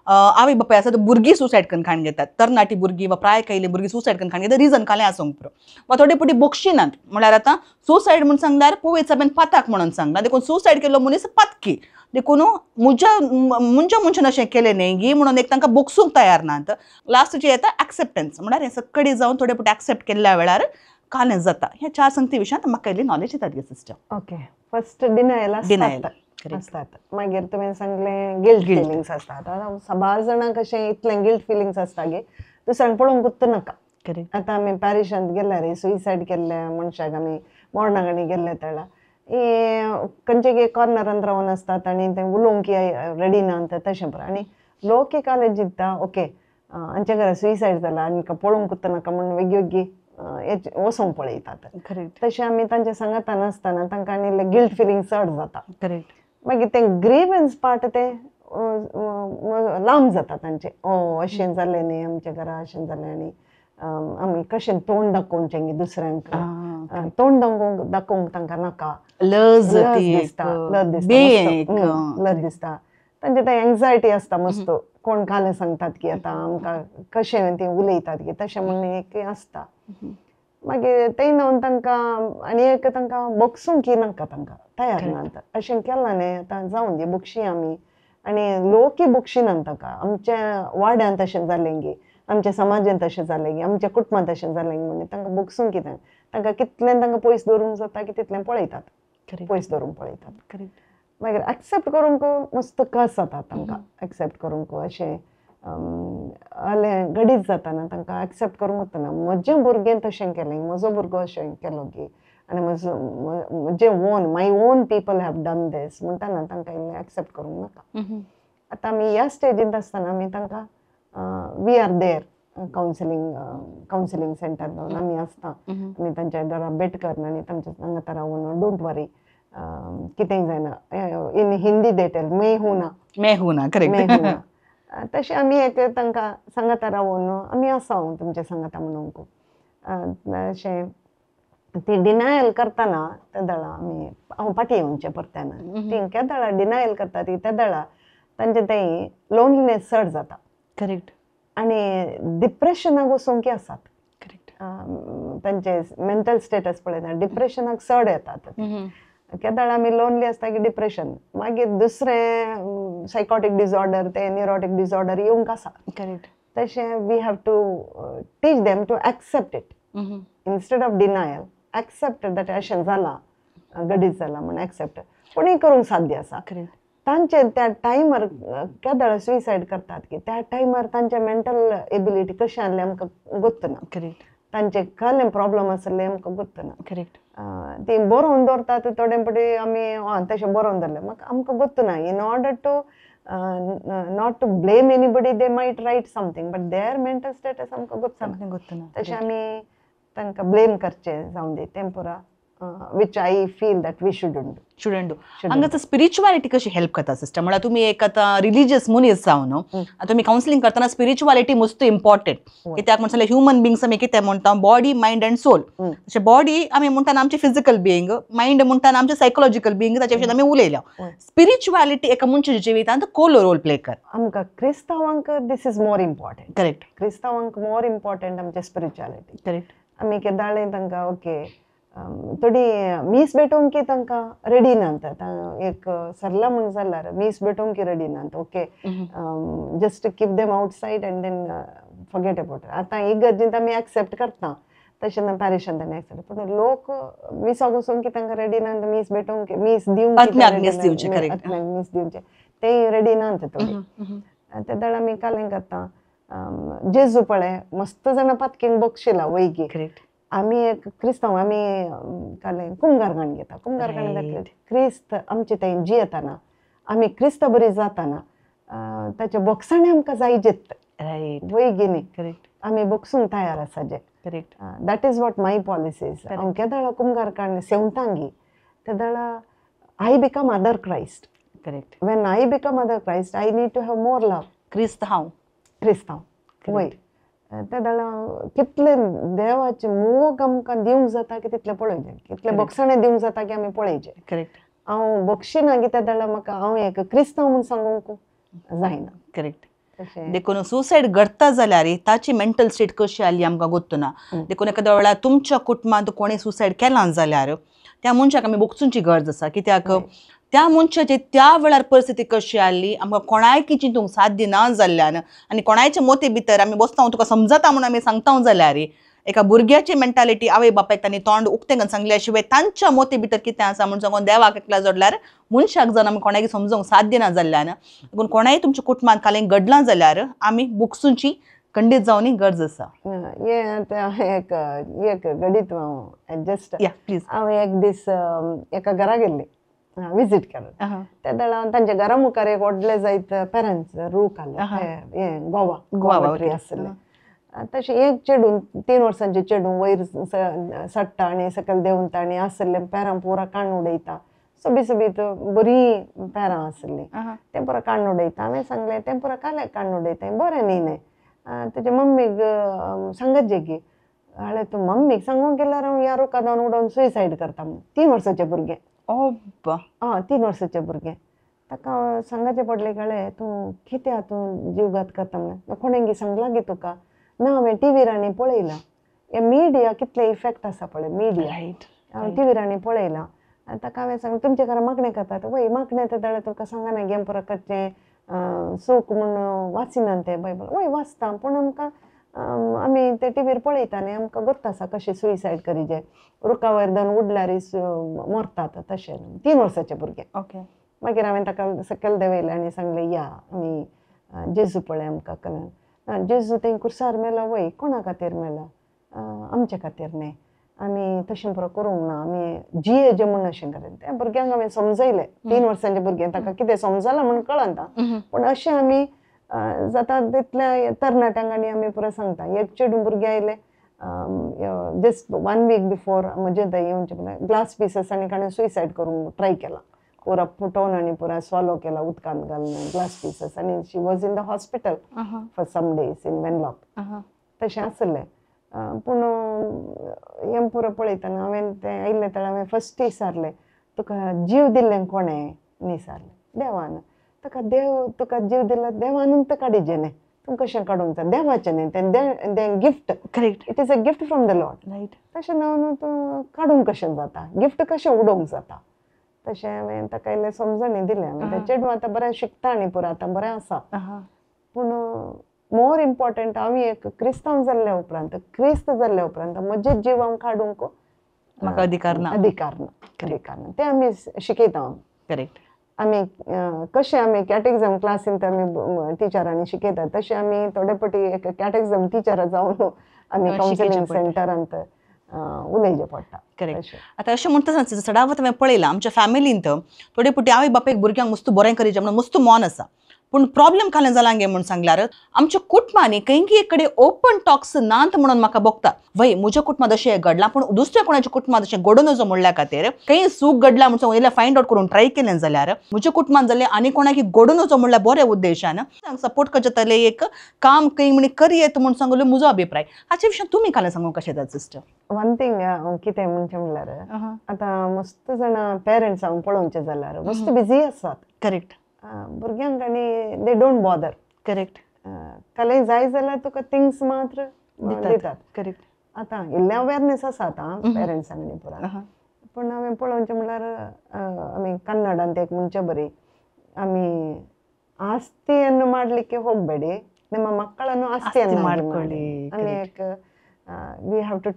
आवय बापाय आसा भुरगीं सुसायड करून खाण घेतात, तरणाटी भुरगीं वा प्राय खायली भुरगीं सुसायड करून खाण घेतात. रिजन कालें आसूंक पुरो. वा थोडे फावटी बक्षिनात म्हळ्यार आतां सुसायड म्हणून सांगल्यार पळयत साबेन पाताक म्हणून सांगला, देखून सुसायड केलो मनीस पातकी, देखून मुंच्या अशें केलें न्ही गी म्हणून एक तांकां बोगसूंक तयार नात. लास्टचे येता एक्सेप्टन्स म्हळ्यार हें सगळें जावन थोडे फावटी एक्सेप्ट केल्ल्या वेळार कालें जाता. ह्या 4 संगती विशयांत म्हाका इल्ली नॉलेज येतात गे सिस्टर. ओके. फर्स्ट डिनायल आसतात. मागीर तुवें सांगलें गिल्ट फिलिंग्स आसतात. सबार जाणांक अशें इतलें गिल्ट फिलिंग्स आसता गे दुसऱ्यांक पळोवंक गुत्त नाका. आतां आमी पॅरिशांत गेल्यार सुसायड केल्ल्या मनशाक आमी मोर्नागणी गेल्ले तेळा खंयचे कॉर्नरांत रावन आसतात आनी ते उलोवंक रेडी नात तशें पळय. आनी लोक एक कालें चिंतता ओके आमच्या घरा सुसायड जाला आनी पळोवंक गुत्त नाका म्हणून वेगळी वचोंक पळयतात. तशें आमी तांचे सांगाता नासतना तांकां आनी गिल्ट फिलिंग चड जाता. मागीर तें ग्रीवन्स पार्ट तें लांब जाता तांचे अशें जालें न्ही आमच्या घरा अशें जालें आनी आमी कशें तोंड दाखोवचें दुसऱ्यांक तोंड दाखोवंक तांकां नाका लज लज ती दिसता लज दिसता तांचे ते एंजायटी आसता मस्त कोण काले सांगतात की आतां आमकां कशें ती उलयतात की तशें म्हणून एक आसता मागीर तें न्हू तांकां आनी एक तांकां बक्षूंक नाका तांकां तयार नात अशें केलां न्ही आतां जावं दी बक्षी आमी आनी लोकूय बक्षिनात ताका आमच्या वाड्यान तशें जालें गी आमच्या समाजान तशें जालें गी आमच्या कुटुंबान तशें जालें गी म्हणून तांकां बक्षूंक कितें तांकां कितलें तांकां पयस दवरूंक जाता की तितलें पळयतात पयस दवरूंक पळयतात मागीर एक्सेप्ट करूंक मस्त कस जाता तांकां एक्सेप्ट करूंक अशें घडीच जाताना तांकां एक्सेप्ट करूंक वतना म्हजें भुरगें तशें केलें म्हजो भुरगो अशें केलो की आनी म्हजें own my own people have done this म्हणटाना तांकां इल्लें एक्सेप्ट करूंक नाका आतां आमी ह्या स्टेजींत आसतना आमी तांकां we are there counselling centre जावन आमी आसता आमी तांच्या घरा भेट करना आनी तांच्या रावून डोंट वरी कितेंय जायना इन हिंदी दे टेल मैं हूं ना करेक्ट तशें आमी एक तांकां सांगाता रावून आमी आसा तुमच्या सांगाता म्हणूंक अशें ती डिनायल करतना त्या दळा आमी हांव फाटीं येवचें परतना ती त्या दळा डिनायल करता ती त्या दळा तांचे तें लोनलीनेस चड जाता करेक्ट आनी डिप्रेशनाक वचोंक आसात करेक्ट तांचे मेंटल स्टेटस पळयता डिप्रेशनाक चड येतात केदाळ आमी लोनली आसता की डिप्रेशन मागीर दुसरें सायकोटीक डिसऑर्डर ते न्युरोटीक डिसऑर्डर येवंक आसा करेक्ट तशें we have to teach them to accept it instead of denial accept that अशें जालां घडीत जालां म्हण एक्सेप्ट कोणूय करूंक साध्य आसा तांचे त्या टायमार केदाळ सुइसायड करतात की त्या टायमार तांचे मेंटल एबिलिटी कशी आसली आमकां गोत्त ना करेक्ट तांचे कसले प्रॉब्लम आसले आमकां गोत्त ना करेक्ट ती बरोवन दवरतात थोडे फावटी आमी तशें बरोवन दवरलें म्हाका आमकां गोत्त ना in order to not to blame anybody they might write something but their mental status आमकां गोत्त ना तशें आमी तांकां ब्लेम करचें जावन दी तें पुरा which I feel that we shouldn't do. हांगा स्पिरिच्युअलिटी कशी हेल्प करता सिस्टर म्हळ्यार तुमी एक आतां रिलिजियस मनीस जावन आतां तुमी कावन्सिलींग करतना स्पिरिच्युअलिटी मस्त इम्पॉर्टंट कित्याक म्हणटा ह्युमन बिंग्स आमी कितें म्हणटा बॉडी मायंड एंड सोल तशें बॉडी आमी म्हणटाना आमचे फिजिकल बिंग मायंड म्हणटाना आमचे सायकोलॉजिकल बिंग ताचे विशीं आमी उलयल्या स्पिरिच्युअलिटी एका मनशाच्या जिवितांत कोलो रोल प्ले कर आमकां क्रिस्तांवांक this is more important correct क्रिस्तांवांक मोर इम्पॉर्टंट आमचे स्पिरिच्युअलिटी करेक्ट आमी केदाळे तांकां ओके थोडी मीस भेटोवंक तांकां रेडी नात एक सरला म्हण जाल्यार मीस भेटोवंक रेडी नात okay just keep them outside and then forget about आतां इगर्जींत आमी एक्सेप्ट करता तशें ना पॅरिशान तांणी एक्सेप्ट पूण लोक मिसाक वचोवंक तांकां रेडी नात मीस भेटोवंक मीस दिवंक मीस दिवचे ते रेडी नात थोडी ते दळ आमी कालें करता जेजू पळय मस्त जाणां पातकेन बक्षिला वैगी आमी एक क्रिस्तांव आमी कालें कुंभारकाण घेता कुंभारकाण जातलें क्रिस्त आमचे थंय जियेताना आमी क्रिस्त बरी जाताना ताचे बॉक्सांनी आमकां जाय जेत वैगिनी आमी बॉक्सूंक तयार आसा जे correct that is what my policies हांव केदाळा कुंभारकाण सेवतांगी तेदाळा I become other Christ correct when I become other Christ I need to have more love क्रिस्तांव वय त्या दळा कितले देवाचे मोग आमकां दिवंक जाता की तितले पळोवचें कितले बक्षणे दिवंक जाता की आमी पळयचे करेक्ट हांव बक्षिना की त्या दळा म्हाका हांव एक क्रिस्तांव म्हूण सांगूंक जायना करेक्ट देखून सुसायड करता जाल्यार ताची मेंटल स्टेट कशी आली आमकां गोत्त ना देखून एखाद्या वेळार तुमच्या कुटुंबांत कोणी सुसायड केलां जाल्यार त्या मनशाक आमी बोगसूंची गरज आसा कित्याक त्या मनशाची त्या वेळार परिस्थिती कशी आसली आमकां कोणायकी चिंतूंक साध्य ना जाल्ल्यान आनी कोणायच्या मोती भितर आमी बसता तुका समजता म्हणून आमी सांगता जाल्यार एका भुरग्याची मेंटालिटी आवय बापायक तांणी तोंड उक्तें घालून सांगल्या शिवाय तांच्या मोती भितर कितें आसा म्हणून सांगून देवाक एकल्या जोडल्यार मनशाक जावन आमी कोणायकी समजूंक साध्य ना जाल्ल्यान देखून कोणाय तुमच्या कुटुंबांत कालें घडलां जाल्यार आमी बोगसूंची खंडीत जावनी गरज आसा एक घडीत जस्ट प्लीज हांव एक दीस एका घरा गेल्ली विजीट केलो त्या दळा तांच्या घरा मुखार एक व्हडले जायत पेरंट्स रूख आसले गोवा ट्री आसले तशें एक चेडून 3 वर्सांचे चेडूं वयर सडटा आनी सकयल देंवता आनी आसले पेरां पुरा काण उडयता सोबीत बरी पेरां आसली तें पुरो काडून उडयता. हांवें सांगलें तें पुरो काले काडून उडयता बरें न्ही न्ही तुज्या मम्मीक सांगत जेगी. हाळे तूं मम्मीक सांगूंक गेल्यार हांव ह्या रुकादान उडोवन सुयसायड करता म्हणून. 3 वर्साचें भुरगें. 3 वर्साचें भुरगें. ताका सांगचें पडलें कळ्ळें तूं कित्याक तूं जीवघात करता म्हणून. कोणेंगी सांगलां गे तुका. ना हांवें टीव्हीर आनी पळयलां. हे मिडिया कितले इफेक्ट आसा पळय मिडिया. हांवें टीव्हीर आनी पळयलां. ताका हांवें सांगलें तुमचे घरा मागणें करतात. वय मागणें तें जाल्यार तुका सांगना गेम पुरो कच्चें सूख म्हूण वाचिनात तें बायबल. वय वाचता पूण आमकां आमी ते टीव्हीर पळयता न्ही आमकां गोत्त आसा कशें सुयसायड करीचे. रुका वयर जावन उडल्यार मरतात तशें. 3 वर्साचें भुरगें. मागीर हांवें ताका सकयल देंवयलें आनी सांगलें या आमी जेजू पळय आमकां कळना. जेजू तें कुर्सार मेलो वय कोणा खातीर मेलो. आमचे खातीर न्ही. आमी तशें पुरो करूंक ना. आमी जियेचें म्हूण अशें करेन. त्या भुरग्यांक हांवें समजयलें. 3 वर्सांचें भुरगें ताका कितें समजलां म्हूण कळना. पूण अशें आमी जाता तितल्या तरणाट्यांक आनी आमी पुरो सांगता. एक चेडूं भुरगें आयलें जस्ट 1 वीक बिफोर म्हजें थंय येवचें पयलें ग्लास पिसीस आनी ताणें सुयसायड करूंक ट्राय केला. पुरो फुटोवन आनी पुरो स्वॉलो केला उदकांत घालून ग्लास पिसीस आनी she was in the hospital for some days in Wenlock. तशें आसलें. पूण हें पुरो पळयतना हांवें तें आयिल्लें तेन्ना हांवें फस्ट विचारलें तुका जीव दिल्लें कोणें विचारलें. देवान. ताका देव तुका जीव दिला देवानूच काडिचें न्ही. तूं कशें काडूंक जाय देवाचें न्ही तें gift. Correct. It is a gift from the Lord. Right. तशें न्हू तूं काडूंक कशें जाता. गिफ्ट कशें उडोवंक जाता. तशें हांवें ताका इल्लें समजणी दिलें. हांवें तें चेडूं आतां बरें शिकता आनी पुरो आतां बरें आसा. पूण मोर इम्पॉर्टंट हांवें एक क्रिस्तांव जाल्ल्या उपरांत क्रिस्त जाल्ल्या उपरांत म्हजे जीव हांव काडूंक म्हाका अधिकार ना. अधिकार ना. तें आमी शिकयता. करेक्ट. आमी कशें आमी कॅटेकिझम क्लासींत आमी टिचरांनी शिकयतात तशें आमी थोडे फावटी एक कॅटेकिझम टिचरां जावन आमी कावन्सिलींग सेंटरांत उलयचें पडटा. करेक्ट. आतां अशें म्हणटा चडावत हांवें पळयलां आमच्या फॅमिलींत थोडे फावटी आवय बापायक भुरग्यांक मस्त बरें करीचें म्हणून मस्त मोन आसा. पूण प्रॉब्लेम कालें जालां गे म्हणून सांगल्यार आमच्या कुटुंबांनी कैंगी कडेन ओपन टॉक्स नात म्हणून म्हाका बघता. वय म्हज्या कुटुंबांत अशें घडलां पूण दुसऱ्या कोणाच्या कुटुंबांत अशें घडोवन वचो म्हणल्या खातीर काही सूख घडला म्हणून इल्लें फायंड आउट करून ट्राय केलें जाल्यार म्हज्या कुटुंबांत जाल्यार आनी कोणाक घडोवन वचो म्हणल्यार बऱ्या उद्देशान सपोर्ट करचे तले एक काम खंय म्हण करी येता म्हणून सांगलो म्हजो अभिप्राय. हाचे विशयी तुमी कालें सांगूंक कशें जाता सिस्टर. वन थिंग कितें म्हणचें म्हणल्यार आतां मस्त जाणां पेरंट्स हांव पळोवचें जाल्यार मस्त बिजी आसात. करेक्ट. भुरग्यांक आनी दे डोंट बॉदर. करेक्ट. कालें जाय जाल्यार तुका थिंग्स मात्र दितात. करेक्ट. आतां इल्लें अवेरनेस आसा आतां पेरंट्सांक न्ही पुरो. पूण हांवें पळोवचें म्हणल्यार आमी कन्नडांत एक म्हणचे बरी आमी ಆಸ್ತಿಯನ್ನು ಮಾಡಲಿಕ್ಕೆ ಹೋಗಬೇಡಿ ನಿಮ್ಮ ಮಕ್ಕಳನ್ನು ಆಸ್ತಿಯನ್ನಾಗಿ ಮಾಡಿ. ಆಮೇಲೆ we have to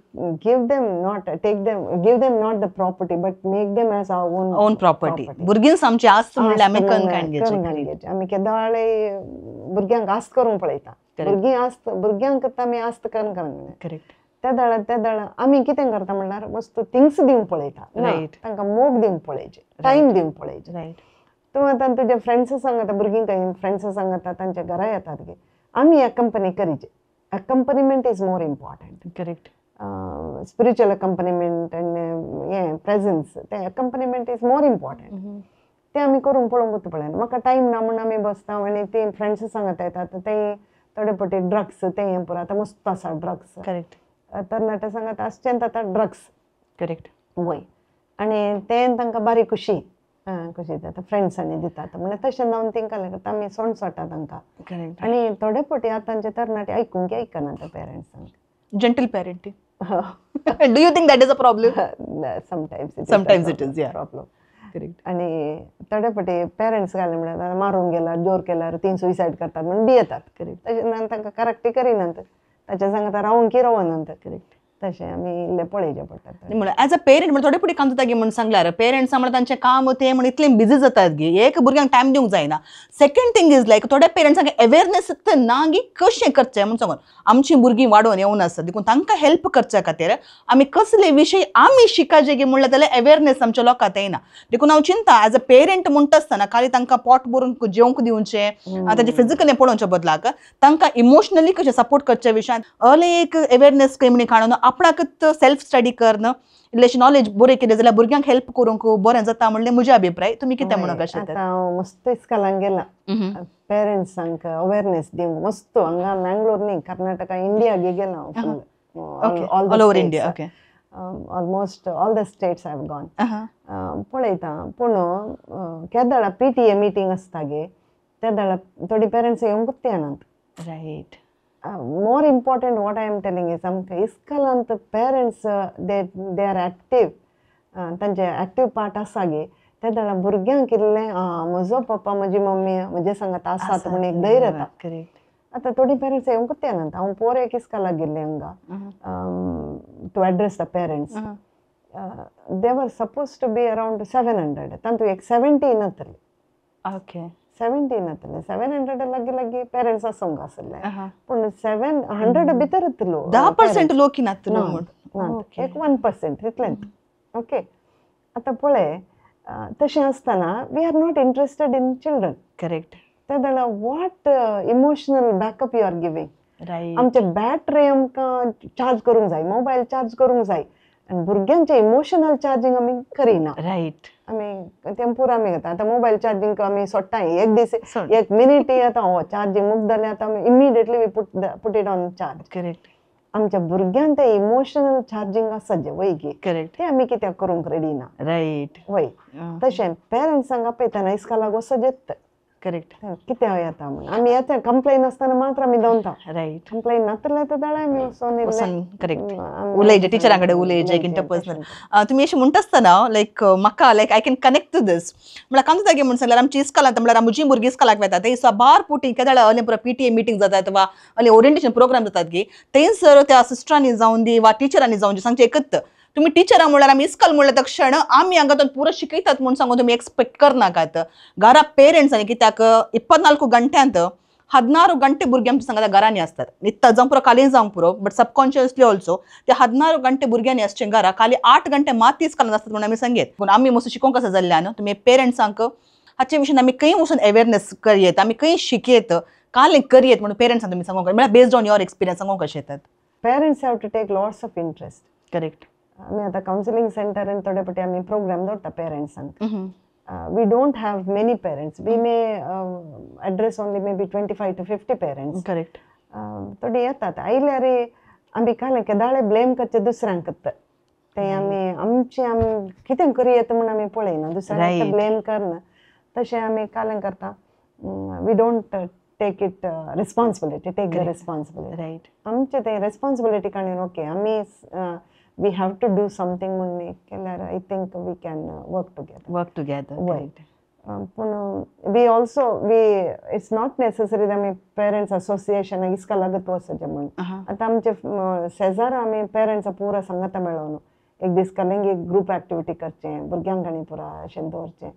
give them not the property but make them as our own property. भुरगीं आमची आस्त म्हणल्यार आमी कणकान घेवची. आमी केदाळे भुरग्यांक आस्त करूंक पळयता. भुरग्यांक करता आमी आस्त कणकान. करेक्ट. त्या दाळा आमी कितें करता म्हणल्यार मस्त थिंग्स दिवंक पळयता. तांकां मोग दिवंक पळयचें. टायम दिवंक पळयचें. रायट. तूं आतां तुज्या फ्रेंड्सा सांगता भुरगीं काही फ्रेंड्सा सांगता तांच्या घरा येतात गे आमी अकंपनी करीचें. Accompaniment is more important. Correct. Spiritual accompaniment आनी हें प्रेझन्स तें अकंपनीमेंट इज मोर इम्पॉर्टंट. तें आमी करूंक पळोवंक पळयना. म्हाका टायम ना म्हूण आमी बसता आनी तीं फ्रेंड्स सांगता येतात तें थोडे फावटी ड्रग्स तें हें पुरो आतां मस्त आसा ड्रग्स. करेक्ट. तरणाटे सांगता आसचेंत आतां ड्रग्स. करेक्ट. वय आनी तें तांकां बारी खुशी जाता फ्रेंड्सांनी दितात म्हणजे तशें जावन तेंकां करता आमी सोडटा तांकां. करेक्ट. आनी थोडे फावटी आतांचे तरणाटे आयकूंक आयकना त्या पेरंट्सांक. Gentle parenting. Do you think that is a problem? Sometimes it is yeah. problem. Correct. आनी थोडे फावटी पेरंट्स घाले म्हणल्यार मारूंक गेल्यार जोर केल्यार तीं सुसायड करतात म्हणून भियेतात. करेक्ट. तशें तांकां करेक्ट करिनात. ताच्या सांगता रावूंक रावनात. करेक्ट. तशें आमी इल्लें पळयचें पडटा. एज अ पेरंट म्हणजे थोडे फावटी काम जाता गे म्हणून सांगल्यार पेरंट्स म्हणल्यार तांचें काम तें म्हणून इतलें बिजी जातात गे एक भुरग्यांक टायम दिवंक जायना. सेकंड थिंग इज लायक थोड्या पेरंट्सांक अवेरनेस ना गी कशें करचें म्हणून सांगून आमचीं भुरगीं वाडोवन येवन आसात देखून तांकां हेल्प करच्या खातीर आमी कसले विशय आमी शिकायचे गे म्हणल्यार जाल्यार अवेरनेस आमच्या लोकांत येना. देखून हांव चिंता एज अ पेरंट म्हणटा आसतना खाली तांकां पोट भरून जेवंक दिवचें ताचें फिजिकली पळोवच्या बदलाक तांकां इमोशनली कशें सपोर्ट करच्या विशयान अर्ली एक अवेरनेस म्हण काडून आपणाकच सेल्फ स्टडी करन इल्लेशें नॉलेज बरें केलें जाल्यार भुरग्यांक हेल्प करूंक बरें जाता म्हणलें म्हजे अभिप्राय. तुमी कितें म्हणूंक आता आशिल्ले? हांव मस्त इस्कॉलांक गेलां पेरंट्सांक अवेरनेस दिवंक मस्त हांगा मँगलोर न्ही कर्नाटका इंडिया गेलां हांव Okay. all All over India, okay. almost all the states I've gone. पळयता पूण केदाळा PTA मीटिंग आसता गे तेदाळा थोडी पेरंट्स येवंकूच येनात. Right. More important what I am telling is आमकां इस्कॉलांत पेरंट्स दे आर एक्टीव तांचे एक्टीव पार्ट आसा गे तेदाळा भुरग्यांक इल्लें म्हजो पप्पा म्हजी मम्मी म्हजे सांगात आसात म्हूण एक धैर्य येता. करेक्ट. आतां थोडी पेरंट्स येवंकूच येनात. हांव पोर एक इस्कॉलाक गेल्लें हांगा to address the parents. They were suppose to be around 700 तातूंत एक 70 येतले. ओके. 70 येतले 700 लागीं पेरंट्स आसूंक आसले पूण 700 भितर येतलो 10% लोक नातलो एक 1% इतलेंच. ओके आतां पळय तशें आसतना we are not interested in children. Correct. तेदळा what emotional backup you are giving. Right. आमचे बॅटरी आमकां चार्ज करूंक जाय मोबायल चार्ज करूंक जाय आनी भुरग्यांचे इमोशनल चार्जींग आमी करिना. रायट. आमी तेंपूर आमी घेता आतां मोबायल चार्जींग आमी सोडटाय एक दीस एक मिनीट आतां चार्जींग मुक जालें आतां आमी immediately we put it on charge. Correct. आमच्या भुरग्यांक ते इमोशनल चार्जींग आसा जे वयगी करेक्ट. ते आमी कित्याक करूंक रेडी ना. रायट. वय तशें पेरंट्सांक आपयतना इस्कॉलाक वचो जेत करेक्ट. कितें येता म्हण आमी येता कंप्लेन आसतना मात्र आमी दवरता. रायट. कंप्लेन नातले तर आमी वचोन करेक्ट उलयचे टिचरां कडेन उलयचे एक इंटरपर्सनल. तुमी अशें म्हणटा आसतना लायक म्हाका लायक आय कॅन कनेक्ट टू दीस म्हळ्यार कांत जागे म्हण सांगल्यार आमची इस्कॉलांत म्हळ्यार म्हजी भुरगीं इस्कॉलाक वतात ते साबार पुटी केदाळ अले पुरो PTA मिटींग जातात वा अले ओरिएंटेशन प्रोग्राम जातात गे थंयसर त्या सिस्टरांनी जावन दी वा टिचरांनी जावन दी सांगचे एकच तुम्ही टिचरां म्हणल्यार आमी इस्कॉल म्हणल्यार तक्षण आमी हांगा पुरो शिकयतात म्हूण सांगून तुमी एक्सपेक्ट करनाकात. घरा पेरंट्सांनी कित्याक 24 गंट्यांत 16 गंटे भुरगीं आमच्या सांगता घरांनी असतात. न्हिदता जावं पुरो काली जावं पुरो बट सबकॉन्शियसली ऑल्सो ते 16 गंटे भुरग्यांनी आसचे घरा खाली 8 गंटे माती इस्कॉलांत आसतात म्हणून आमी सांगेत. पूण आमी मस्त शिकोवंक आसा जाल्ल्यान तुमी पेरंट्सांक हाचे विशीं आमी खंय वचून अवेरनेस करयेत आमी खंय शिकयत काल करयेत म्हणून पेरंट्सांक तुमी सांगूंक म्हळ्यार बेस्ड ऑन युअर एक्सपिरियन्स सांगूंक कशें येतात. Parents have to take lots of interest. Correct. आमी आतां कावन्सिलींग सेंटरान थोडे फावटी आमी प्रोग्राम दवरता पेरंट्सांक. We don't have many parents we may address only may be 25 to 50 parents. Correct. थोडी येतात आयल्यार आमी काल केदाळे ब्लेम करचे दुसऱ्यांक ते आमी आमचे आमी कितें करयेत म्हूण आमी पळयना दुसऱ्यांक ब्लेम करना. तशें आमी कालें करता we don't take it responsibility take the responsibility. Right. आमचे ते रिस्पॉन्सिबिलिटी काडून ओके आमी we have to do something म्हणून केल्यार I think we can work together. वय पूण we also it's not necessary आमी पेरंट्स असोसिएशनाक इस्कॉलाकच वचचें म्हणून. आतां आमचे शेजार आमी पेरंट्स पुरो सांगाता मेळोन एक दीस कालेंग एक ग्रूप एक्टिविटी करचें भुरग्यांक आनी पुरो अशें दवरचें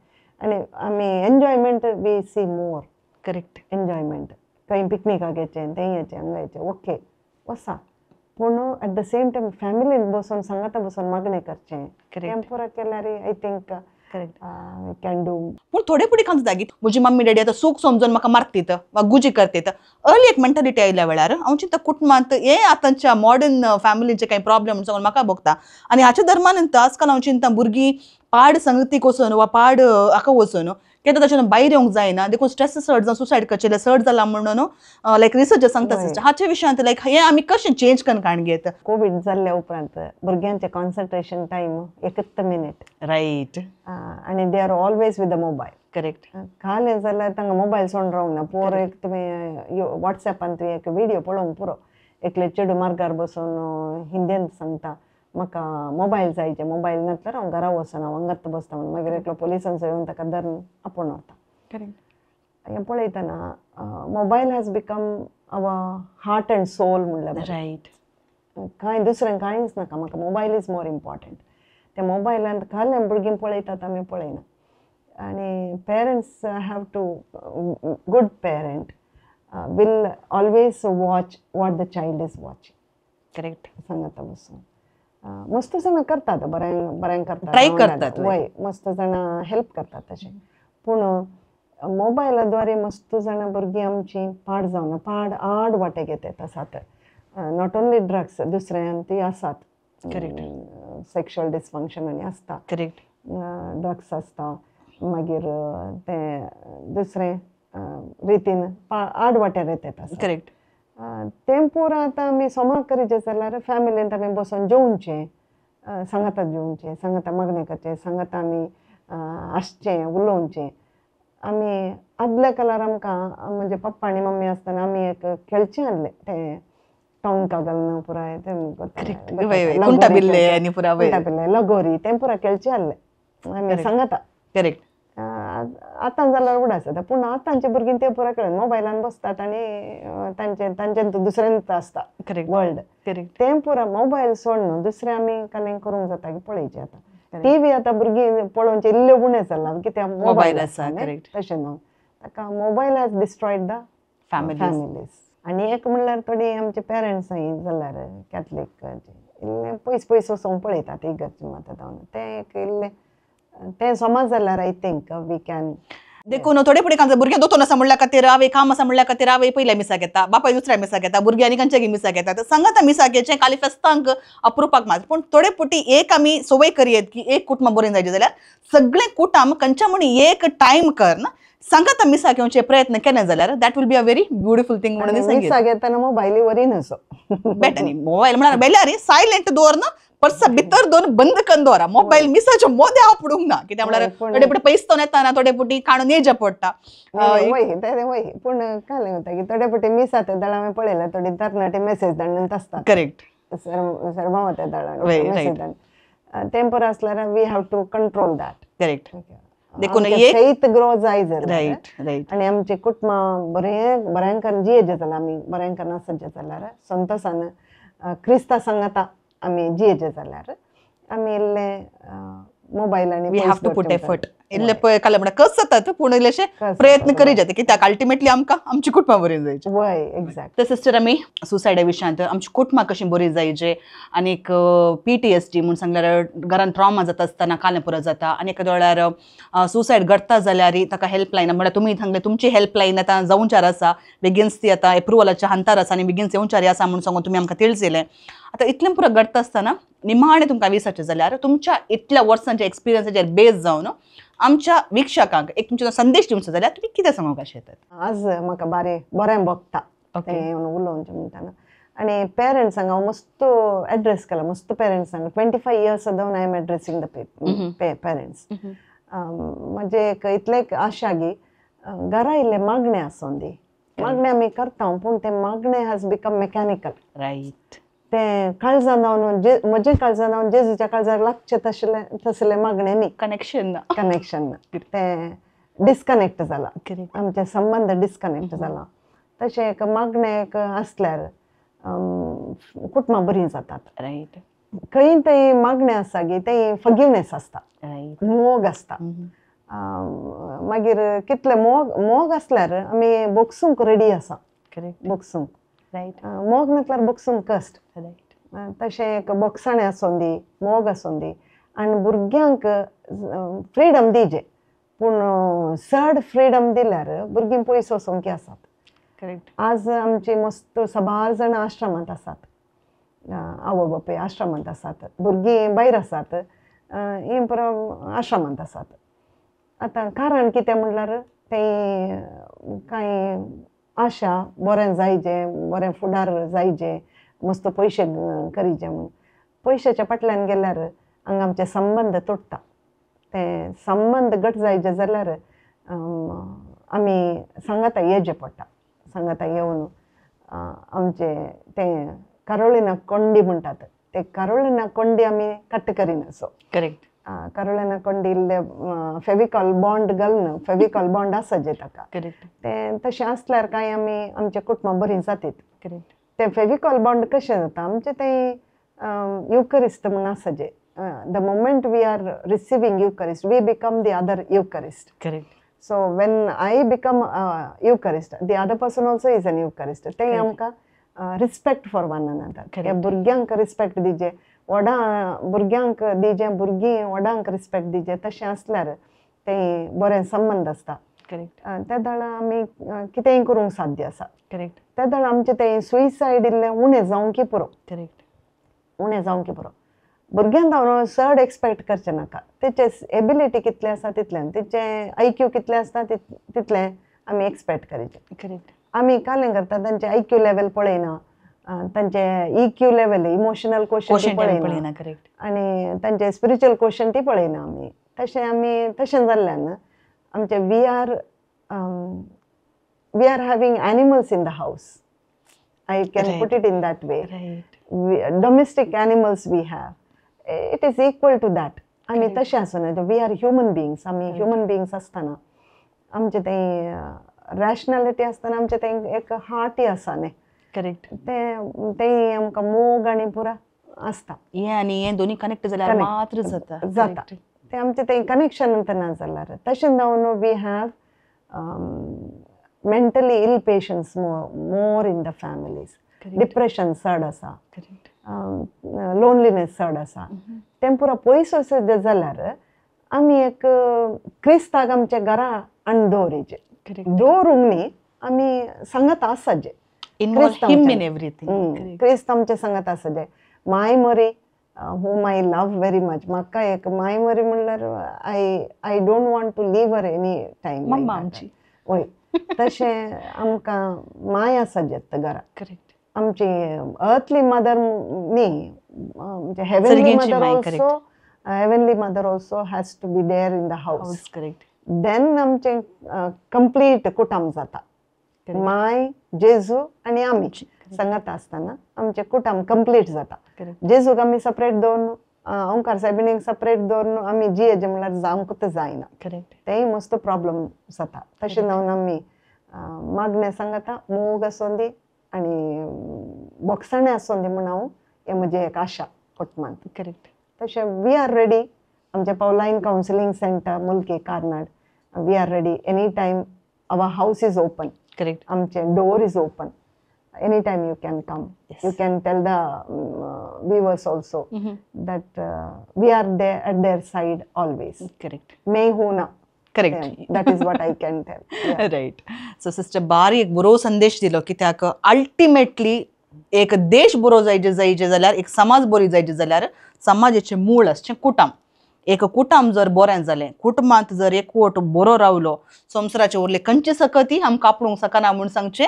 आनी आमी enjoyment we see more. Correct. Enjoyment खंय पिकनिकाक येचें तें येचें हांगा येचें ओके वसा पूण एट द सेम टायम फॅमिलीन बसून सांगाता बसून मागणें करचें तें पुरो केल्यार I think correct we can do. पूण थोडे पुढे कांत जागी म्हजी मम्मी डॅडी आतां सूख समजून म्हाका मारतीत वा गुजी करतीत अर्ली एक मेंटॅलिटी आयल्या वेळार हांव चिंता कुटुंबांत हे आतांच्या मॉडर्न फॅमिलीचे काही प्रॉब्लेम सांगून म्हाका भोगता आनी हाच्या दरम्यान आजकाल हांव चिंता भुरगीं पाड संगतीक वचून वा पाड हाका वचून केन्ना ताच्यान भायर येवंक जायना देखून स्ट्रेस चड जावन सुसायड करचेले चड जाला म्हणून लायक रिसर्च सांगता सिस्टर हाचे विशयांत लायक हे आमी कशें चेंज करून काण घेत. कोविड जाल्ल्या उपरांत भुरग्यांचे कॉन्सन्ट्रेशन टायम 1 मिनिट. रायट. आनी they are always with the mobile. Correct. कालें जाल्यार तांकां मोबायल सोडून रावंक ना पोर एक तुमी वॉट्सॅपान तुवें एक व्हिडियो पळोवंक पुरो एकले चेडू मार्गार बसून हिंदीन सांगता म्हाका मोबायल जायचे मोबायल नातल्यार हांव घरा वचना हांव हांगात बसता म्हणून मागीर एकलो पुलिसांचो येवन ताका धरून आपोवन व्हरता. करेक्ट. हें पळयतना mobile has become our heart and soul म्हणल्यार. रायट. कांय दुसरें कांयच नाका म्हाका मोबायल इज मोर इम्पॉर्टंट. त्या मोबायलांत कालें भुरगीं पळयतात आमी पळयना आनी parents have to good parent will always watch what the child is watching. Correct. सांगता बसून मस्त जाणां करतात बरें करतात ट्राय करतात वय मस्त जाणां हेल्प करतात तशें पूण मोबायला द्वारे मस्त जाणां भुरगीं आमचीं पाड जावना पाड आड वाटे घेतात आसात नॉट ओन्ली ड्रग्स दुसऱ्यान ती आसात Correct. सेक्शुअल डिसफंक्शन आनी आसता करेक्ट ड्रग्स आसता मागीर ते दुसरे रितीन आडवाट्यार येतात आसता करेक्ट तें पुरो आतां आमी सोमाक करीचे जाल्यार फॅमिलींत आमी बसून जेवचें सांगाता जेवचें सांगाता मागणें करचें सांगाता आमी हांसचें उलोवचें आमी आदल्या काळार आमकां म्हणजे पप्पा आनी मम्मी आसतना आमी एक खेळचें आसलें तें टोंका घालून पुराय तें कुंटा बिल्ले आनी पुरा वय लगोरी तें पुरा खेळचें आसलें आमी सांगाता करेक्ट आतां जाल्यार उडास जाता पूण आतांचे भुरगीं तें पुरा कळना मोबायलान बसतात आनी तांच्यान दुसऱ्यांत आसता करेक्ट वर्ल्ड करेक्ट तें पुरा मोबायल सोडून दुसरें आमी कालें करूंक जाता की पळयचें आतां टीव्ही आतां भुरगीं पळोवचे इल्ले उणें जाला कित्याक मोबायल आसा, correct. तशें न्हू ताका mobile has destroyed the families आनी एक म्हणल्यार थोडी आमचे पेरंट्स जाल्यार कॅथलीक इल्लें पयस वचूंक पळयतात इगर्जे मात तें एक इल्लें तें समज जाल्यार आय थिंक वी कॅन देखून थोडे फुडें कांय भुरगे दोतोन आसा म्हणल्या खातीर आवय काम आसा म्हणल्या खातीर आवय पयल्या मिसा घेता बापाय दुसऱ्या मिसा घेता भुरगीं आनी खंयच्याय मिसा घेता तर सांगाता मिसा घेवचें खाली फेस्तांक अप्रुपाक मात पूण थोडे पुटी एक आमी सवय करयेत की एक कुटुंब बरें जायचें जाल्यार सगळे कुटुंब खंयच्या म्हणी एक टायम कर ना सांगाता मिसा घेवचे प्रयत्न केले जाल्यार that will be a very beautiful thing म्हणून मिसा घेतना मोबायली वरी नसो बेटा न्ही मोबायल म्हळ्यार बेल्यार सायलेंट दवर ना पर्सा भितर दोन बंद करून दवरा मोबायल मिसाच्या मोद्या आपडूंक ना कित्याक म्हळ्यार थोडे पुटी पयस येता थोडे पुटी काडून येवचें पडटा वय पूण काय वता की थोडे पुटी मिसा ते दळा हांवें पळयलें थोडी तरणाटी मेसेज धाडून आसतात करेक्ट सर्मा ते दळान Right, मेसेज धाडून तें पुरो आसल्यार we have to control that correct देखून फेथ ग्रो जाय जाल्यार रायट रायट आनी आमचे कुटुंब बऱ्यांकन जियेचे जाल्यार आमी बऱ्यांकन आसचे जाल्यार संतोशान क्रिस्तां सांगाता आमी जियेचे जाल्यार आमी इल्ले मोबायल आनी we have to put effort इल्ले पळय काले म्हणल्यार कस जातात पूण इल्लेशे प्रयत्न करी जाता कित्याक अल्टिमेटली आमकां आमची कुटुंबां बरी जायची वय एक्झॅक्ट तर सिस्टर आमी सुसायडा विशयांत आमची कुटुंबां कशीं बरी जायचे आनीक PTSD म्हूण सांगल्यार घरान ट्रॉमा जाता आसतना कालें पुरो जाता आनी एखाद्या वेळार सुसायड करता जाल्यार ताका हेल्पलायन म्हळ्यार तुमी सांगले तुमची हेल्पलायन आतां जावंचार आसा बेगिन्स ती आतां एप्रुवलाच्या हंतार आसा आनी बेगिन्स येवंचारी आसा म्हूण सांगून तुमी आमकां तिळसिलें आतां इतलें पुरो घडटा आसतना निमाणें तुमकां विचारचें जाल्यार तुमच्या इतल्या वर्सांच्या एक्सपिरियन्साचेर बेज जावन आमच्या विक्षकांक एक तुमचो संदेश दिवचो जाल्यार तुमी कितें सांगूंक शकतात आज म्हाका बरें भोगता तें उलोवचें म्हणटाना आनी पेरंट्सांक हांव मस्त एड्रेस केला मस्त पेरंट्सांक 25 years जावन आय एम एड्रेसींग द पेरंट्स म्हणजे एक इतलें एक आशा की घरा इल्ले मागणे आसून दी मागणे आमी करता पूण ते मागणे हॅज बिकम मेकॅनिकल रायट ते काळजान जावन म्हजे काळजान जावन जेजूच्या काळजार लागचे तसले मागणे न्ही कनेक्शन ते डिस्कनेक्ट जाला आमचे संबंध डिस्कनेक्ट जाला तशें एक मागणे एक आसल्यार कुटुंबां बरीं जातात रायट खंय थंय मागणे आसा की ते फॉरगिवनेस आसता रायट मोग आसता मागीर कितले मोग आसल्यार आमी बोगसूंक रेडी आसा करेक्ट बोगसूंक रायट मोग नासल्यार बोगसूंक कस्ट रायट तशें एक बोगसाणें आसून दी मोग आसून दी आनी भुरग्यांक फ्रिडम दिजे पूण चड फ्रिडम दिल्यार भुरगीं पयस वचूंक आसात करेक्ट आज आमची मस्त 6 जाणां आश्रमांत आसात आवय बापूय आश्रमांत आसात भुरगीं भायर आसात हीं पुरो आश्रमांत आसात आतां कारण कितें म्हणल्यार तें कांय आशा बरें जायचें बरें फुडार जायचें मस्त पयशे करीचे म्हूण पयशाच्या फाटल्यान गेल्यार हांगा आमचे संबंद तुटता ते संबंद घट जायचे जाल्यार आमी सांगाता येवचें पडटा सांगाता येवन आमचे तें कारोलिना कोंडी म्हणटात ते कारोलिना कोंडी आमी कट्ट करिनासो करेक्ट कारोलिना कोंडी इल्ले फेविकॉल बॉन्ड घालून फेविकॉल बॉन्ड आसा जे ताका करेक्ट तें तशें आसल्यार कांय आमी आमचे कुटुंबां बरीं जातात करेक्ट ते फेविकॉल बॉन्ड कशें जाता आमचें तें युकरिस्ट म्हूण आसा जे the moment we are receiving Eucharist we become the other Eucharist correct So when I become a Eucharist, the other person also is an Eucharist. ते आमकां respect for one another. हे भुरग्यांक रिस्पेक्ट दिजे भुरग्यांक दिजे भुरगीं व्हडांक रिस्पेक्ट दिजे तशें आसल्यार ते बरें संबंद आसता करेक्ट त्या दळ आमी कितेंय करूंक साध्य आसा. करेक्ट त्या दळ आमचे ते सुइसायड इल्लें उणें जावंकी पुरो, करेक्ट उणें जावंकी पुरो. भुरग्यांक हांव चड एक्सपेक्ट करचें नाका. तेचे एबिलिटी कितले आसा तितल्यान, तेचे IQ कितले आसता तितलें आमी एक्सपेक्ट करचें. करेक्ट आमी कालें करता तांचे IQ लेवल पळयना, तांचे EQ लेवल इमोशनल क्वेश्चन पळयना करेक्ट आनी तांचे स्पिरिच्युअल क्वेश्चन ती पळयना आमी. तशें जाल्ल्यान आमचे we are having animals in the house. I can put it in that way. Right domestic animals we have, it is equal to that. आमी तशें आसूं वी आर ह्युमन बिंग्स. आमी ह्युमन बिंग्स आसतना आमचे ते रॅशनॅलिटी आसतना आमचे ते एक हार्टय आसा न्ही. करेक्ट ते आमकां मोग आनी पुरा आसता. हे आनी हे दोन्ही कनेक्ट जाल्यार मात्र जाता. जाता ते आमचे ते कनेक्शन ना जाल्यार. तशें जावन we have mentally ill patients more in the families. Depression चड आसा, करेक्ट लोनलीनेस चड आसा. तें पुरो पयस जाल्यार आमी एक क्रिस्ताक आमच्या घरा हाडून दवरचें. करेक्ट दवरूंक न्ही, आमी सांगत आसाचे इन्वॉल्व हिम इन एवरीथिंग. क्रिस्त आमचे सांगत आसाचे. माय मरी whom I love very much. म्हाका एक माय मरी म्हणल्यार I don't want to leave her any time. मम्मा आमची. वय तशें आमकां माय आसात घरा. करेक्ट आमची अर्थली मदर न्ही, म्हणजे heavenly mother also has to be there in the house. Correct then आमचे कंप्लीट कुटुंब जाता. माय, जेजू आनी आमी सांगत आसतना आमचे कुटुंब कंप्लीट जाता. जेजूक आमी सपरेट दवरून, ओंकार सायबिणीक सपरेट दवरून आमी जियेचे म्हणल्यार जावंकूच जायना. करेक्ट तेय मस्त प्रॉब्लम जाता. तशें जावन आमी मागणें सांगता, मोग आसूं दी आनी बोगसणें आसूं दी म्हूण हांव हें म्हजी एक आशा कुटुंबांत. करेक्ट तशें वी आर रेडी. आमचे पावलायन counselling centre Mulki Karnad, we are ready any time. Our house is open. Correct आमचे door is open. Anytime you can come. Yes. You can tell the viewers also that we are there at their side always. Correct May hona. Correct That is what I can tell. Yeah. Right. So sister बारी एक बरो संदेश दिलो कित्याक ultimately एक देश बरो जायचे जाल्यार, एक समाज बरी जायचे जाल्यार समाजाचे मूळ आसचें कुटुंब. एक कुटुंब जर बरें जालें, कुटुंबांत जर एकवट बरो रावलो, संवसाराचे उरले खंयचे सकती आमकां आपणूंक सकना म्हूण सांगचें.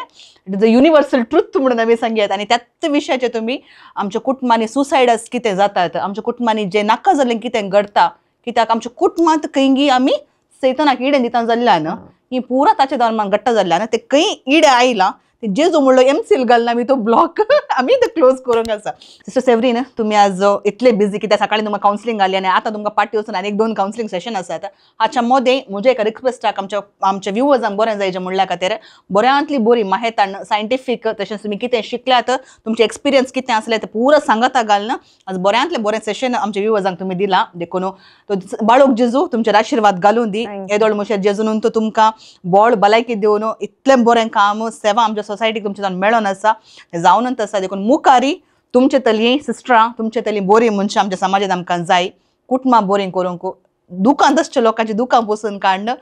It is a universal truth म्हणून आमी सांगयात. आनी त्याच विशयाचे तुमी आमच्या कुटुंबांनी सुसायड्स कितें जातात, आमच्या कुटुंबांनी जें नाका जाल्लें कितें घडटा, कित्याक आमच्या कुटुंबांत खंयी आमी सैतानाक इडे दिता जाल्ल्यान, ही पुरा ताच्या धर्मान घडटा जाल्ल्यान ते खंय इडे आयला ते जेजू म्हणलो एमसील घालून आमी तो ब्लॉक आमी तो क्लोज करूंक आसा. सिस्टर सेवरीन, तुमी आज इतले बिझी कित्याक सकाळी तुमकां कावन्सिलींग घाली आनी आतां तुमकां पार्टी वचून आनी 1-2 कावन्सिलींग सेशन आसात. हाच्या मदें म्हजें एक रिक्वेस्टाक आमच्या व्ह्युअर्सांक बरें जायचें म्हणल्या खातीर बऱ्यांतली बरी माहेतान सायंटिफीक तशेंच तुमी कितें शिकल्यात, तुमचे एक्सपिरियन्स कितें आसलें ते पुरो सांगता घालना. आज बऱ्यांतलें बरें सेशन आमच्या व्ह्युअर्सांक तुमी दिलां. देखून तो बाळोक जेजू तुमचे आशिर्वाद घालून दी. येदोळ मुशेर जेजून तो तुमकां बळ भलायकी दिवन इतलें बरें काम सेवा आमच्या सोसायटीक तुमचे जावन मेळोन आसा, तें जावनच आसा. देखून मुखारी तुमचे तली सिस्टरां, तुमचे तली बरी मनशां आमच्या समाजांत आमकां जाय. कुटुंबां बरीं करूंक, दुकांत आसच्या लोकांची दुकां पसून काडणं,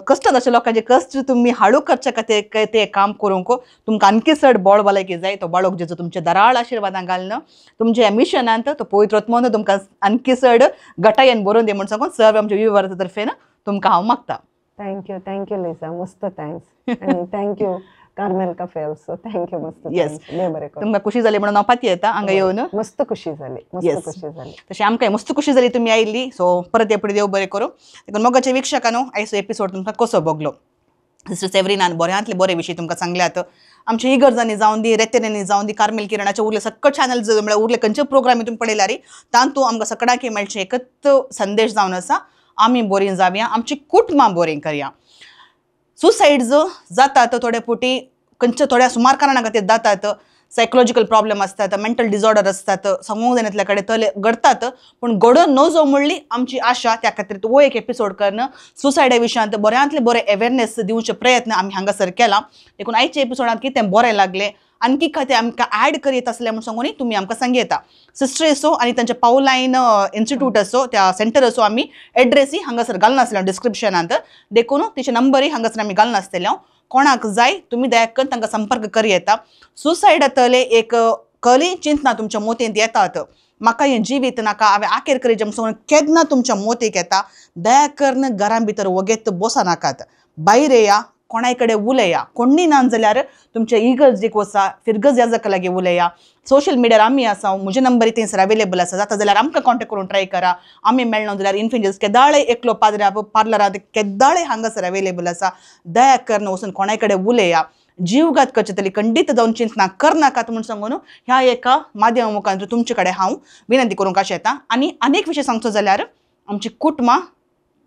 कश्टांत आसच्या लोकांचे कश्ट तुमी हाडू करचे खातीर तें काम करूंक तुमकां आणखी चड बळ भलायकी जाय. तो बाळोक जेजू तुमचे दाराळ आशिर्वादां घालना. तुमच्या मिशनांत तो पवित्र आत्मोन तुमकां आणखी चड घटायेन बरोवन दी म्हूण सांगून सर्व आमच्या व्ह्युअर्स तर्फेन तुमकां हांव मागता. थँक्यू लिसा, मस्त थँक्स. आनी थँक्यू कार्मेल कफे ऑल्सो. थँक्यू मस्त. येस, बरें करून तुमकां खुशी जाली म्हणून हांव पाती येता हांगा येवन. मस्त खुशी जाली, मस्त खुशी जाली. तशें आमकांय मस्त खुशी जाली तुमी आयिल्ली. सो परत एपडी देव बरें करूं. देखून मोगाचे विक्षकानो, आयचो एपिसोड तुमकां कसो भोगलो. सिस्टर सेवरीनान बऱ्यांतले बरे विशय तुमकां सांगल्यात. आमच्या इगर्जांनी जावन दी, रेतेऱ्यांनी जावन दी, कार्मेल किरणाचे उरले सक्कट चॅनल म्हळ्यार उरले खंयचे प्रोग्राम तुमी पळयल्यार तातूंत आमकां सगळ्यांक मेळचे एकच संदेश जावन आसा, आमी बरीं जावया, आमची कुटुंबां बरीं करया. सुसायड्स जातात थोडे पुटी, खंयच्या थोड्या सुमार कारणां खातीर जातात. सायकोलॉजिकल प्रॉब्लेम असतात, मेंटल डिसऑर्डर असतात, समूह जाण्यातल्या कडेन तले घडतात. पूण घडोवन न जो म्हणली आमची आशा, त्या खातीर वो एक एपिसोड करणं सुसायडा विशयांत बऱ्यांतले बरे अवेरनेस दिवचे प्रयत्न आमी हांगासर केला. देखून आयच्या एपिसोडांत कितें बरें लागलें आणखी काय ते आमकां ऍड करीत असले म्हणून सांगून तुम्ही आमकां सांगी येता. सिस्टर असो आणि त्यांचे पावलायन इन्स्टिट्यूट असो त्या सेंटर असो आम्ही एड्रेसी हांगासर घालून आसले डिस्क्रिप्शनांत देखून तिचे नंबरय हांगासर आमी घालून आसतले. कोणाक जाय तुम्ही दया करून तांकां संपर्क करी येता. सुसायडातले एक खरी चिंतना तुमच्या मोतींत येतात. म्हाका हें जिवीत नाका हांवें आखेर करी म्हणून केन्ना तुमच्या मोतीक येता. दया करून घरां भितर वगेत बसा नाकात. भायर येया, कोणाय कडेन उलया. कोणी ना जाल्यार तुमच्या इगर्ज एक वचा फिरगज ह्या जाका लागीं उलया. सोशल मिडियार आमी आसा, म्हजे नंबर थंयसर अवेलेबल आसा. जाता जाल्यार आमकां कॉन्टेक्ट करून ट्राय करा. आमी मेळना जाल्यार इन्फिनियस केदाळे एकलो पार्लरांत केदाळे हांगासर अवेलेबल आसा. दया करून वचून कोणाय कडेन उलया. जीवघात करचे तरी खंडीत जावन चिंतना करनाकात म्हणून सांगून ह्या एका माध्यमा मुखार तुमचे कडेन हांव विनंती करूंक आशेता. आनी अनेक विशय सांगचो जाल्यार आमची कुटुंबां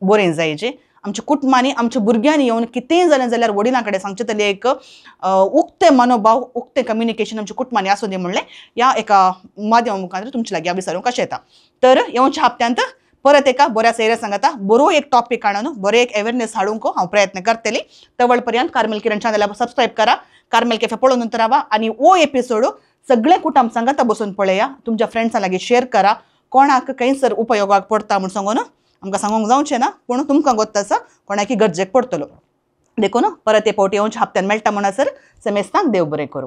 बरें जायचे. आमच्या कुटुंबांनी आमच्या भुरग्यांनी येवन कितेंय जालें जाल्यार वडिलां कडेन सांगचें तरी एक उक्तें मनोभाव उक्तें कम्युनिकेशन आमच्या कुटुंबांनी आसूं दी म्हणलें ह्या एका माध्यमा मुखार तुमचे लागीं हांव विचारूंक आशेता. तर येवच्या हप्त्यांत परत एका बऱ्या सैऱ्या सांगता बरो एक टॉपिक हाडून बरो एक अवेअरनेस हाडूंक हांव प्रयत्न करतली. तवळ पर्यंत कार्मेल किरण चॅनलाक सबस्क्रायब करा. कार्मेल कॅफे पळोवन नंतर रावा आनी हो एपिसोड सगळे कुटुंब सांगाता बसून पळया. तुमच्या फ्रेंड्सां लागीं शेअर करा. कोणाक खंयसर उपयोगाक पडटा म्हणून सांगून आमकां सांगूंक जावचें ना. पूण तुमकां गोत आसा कोणाकी गरजेक पडटलो. देखून परत हे फावटी येवच्या हप्त्यान मेळटा म्हणसर समेस्तांक देव बरें करूं.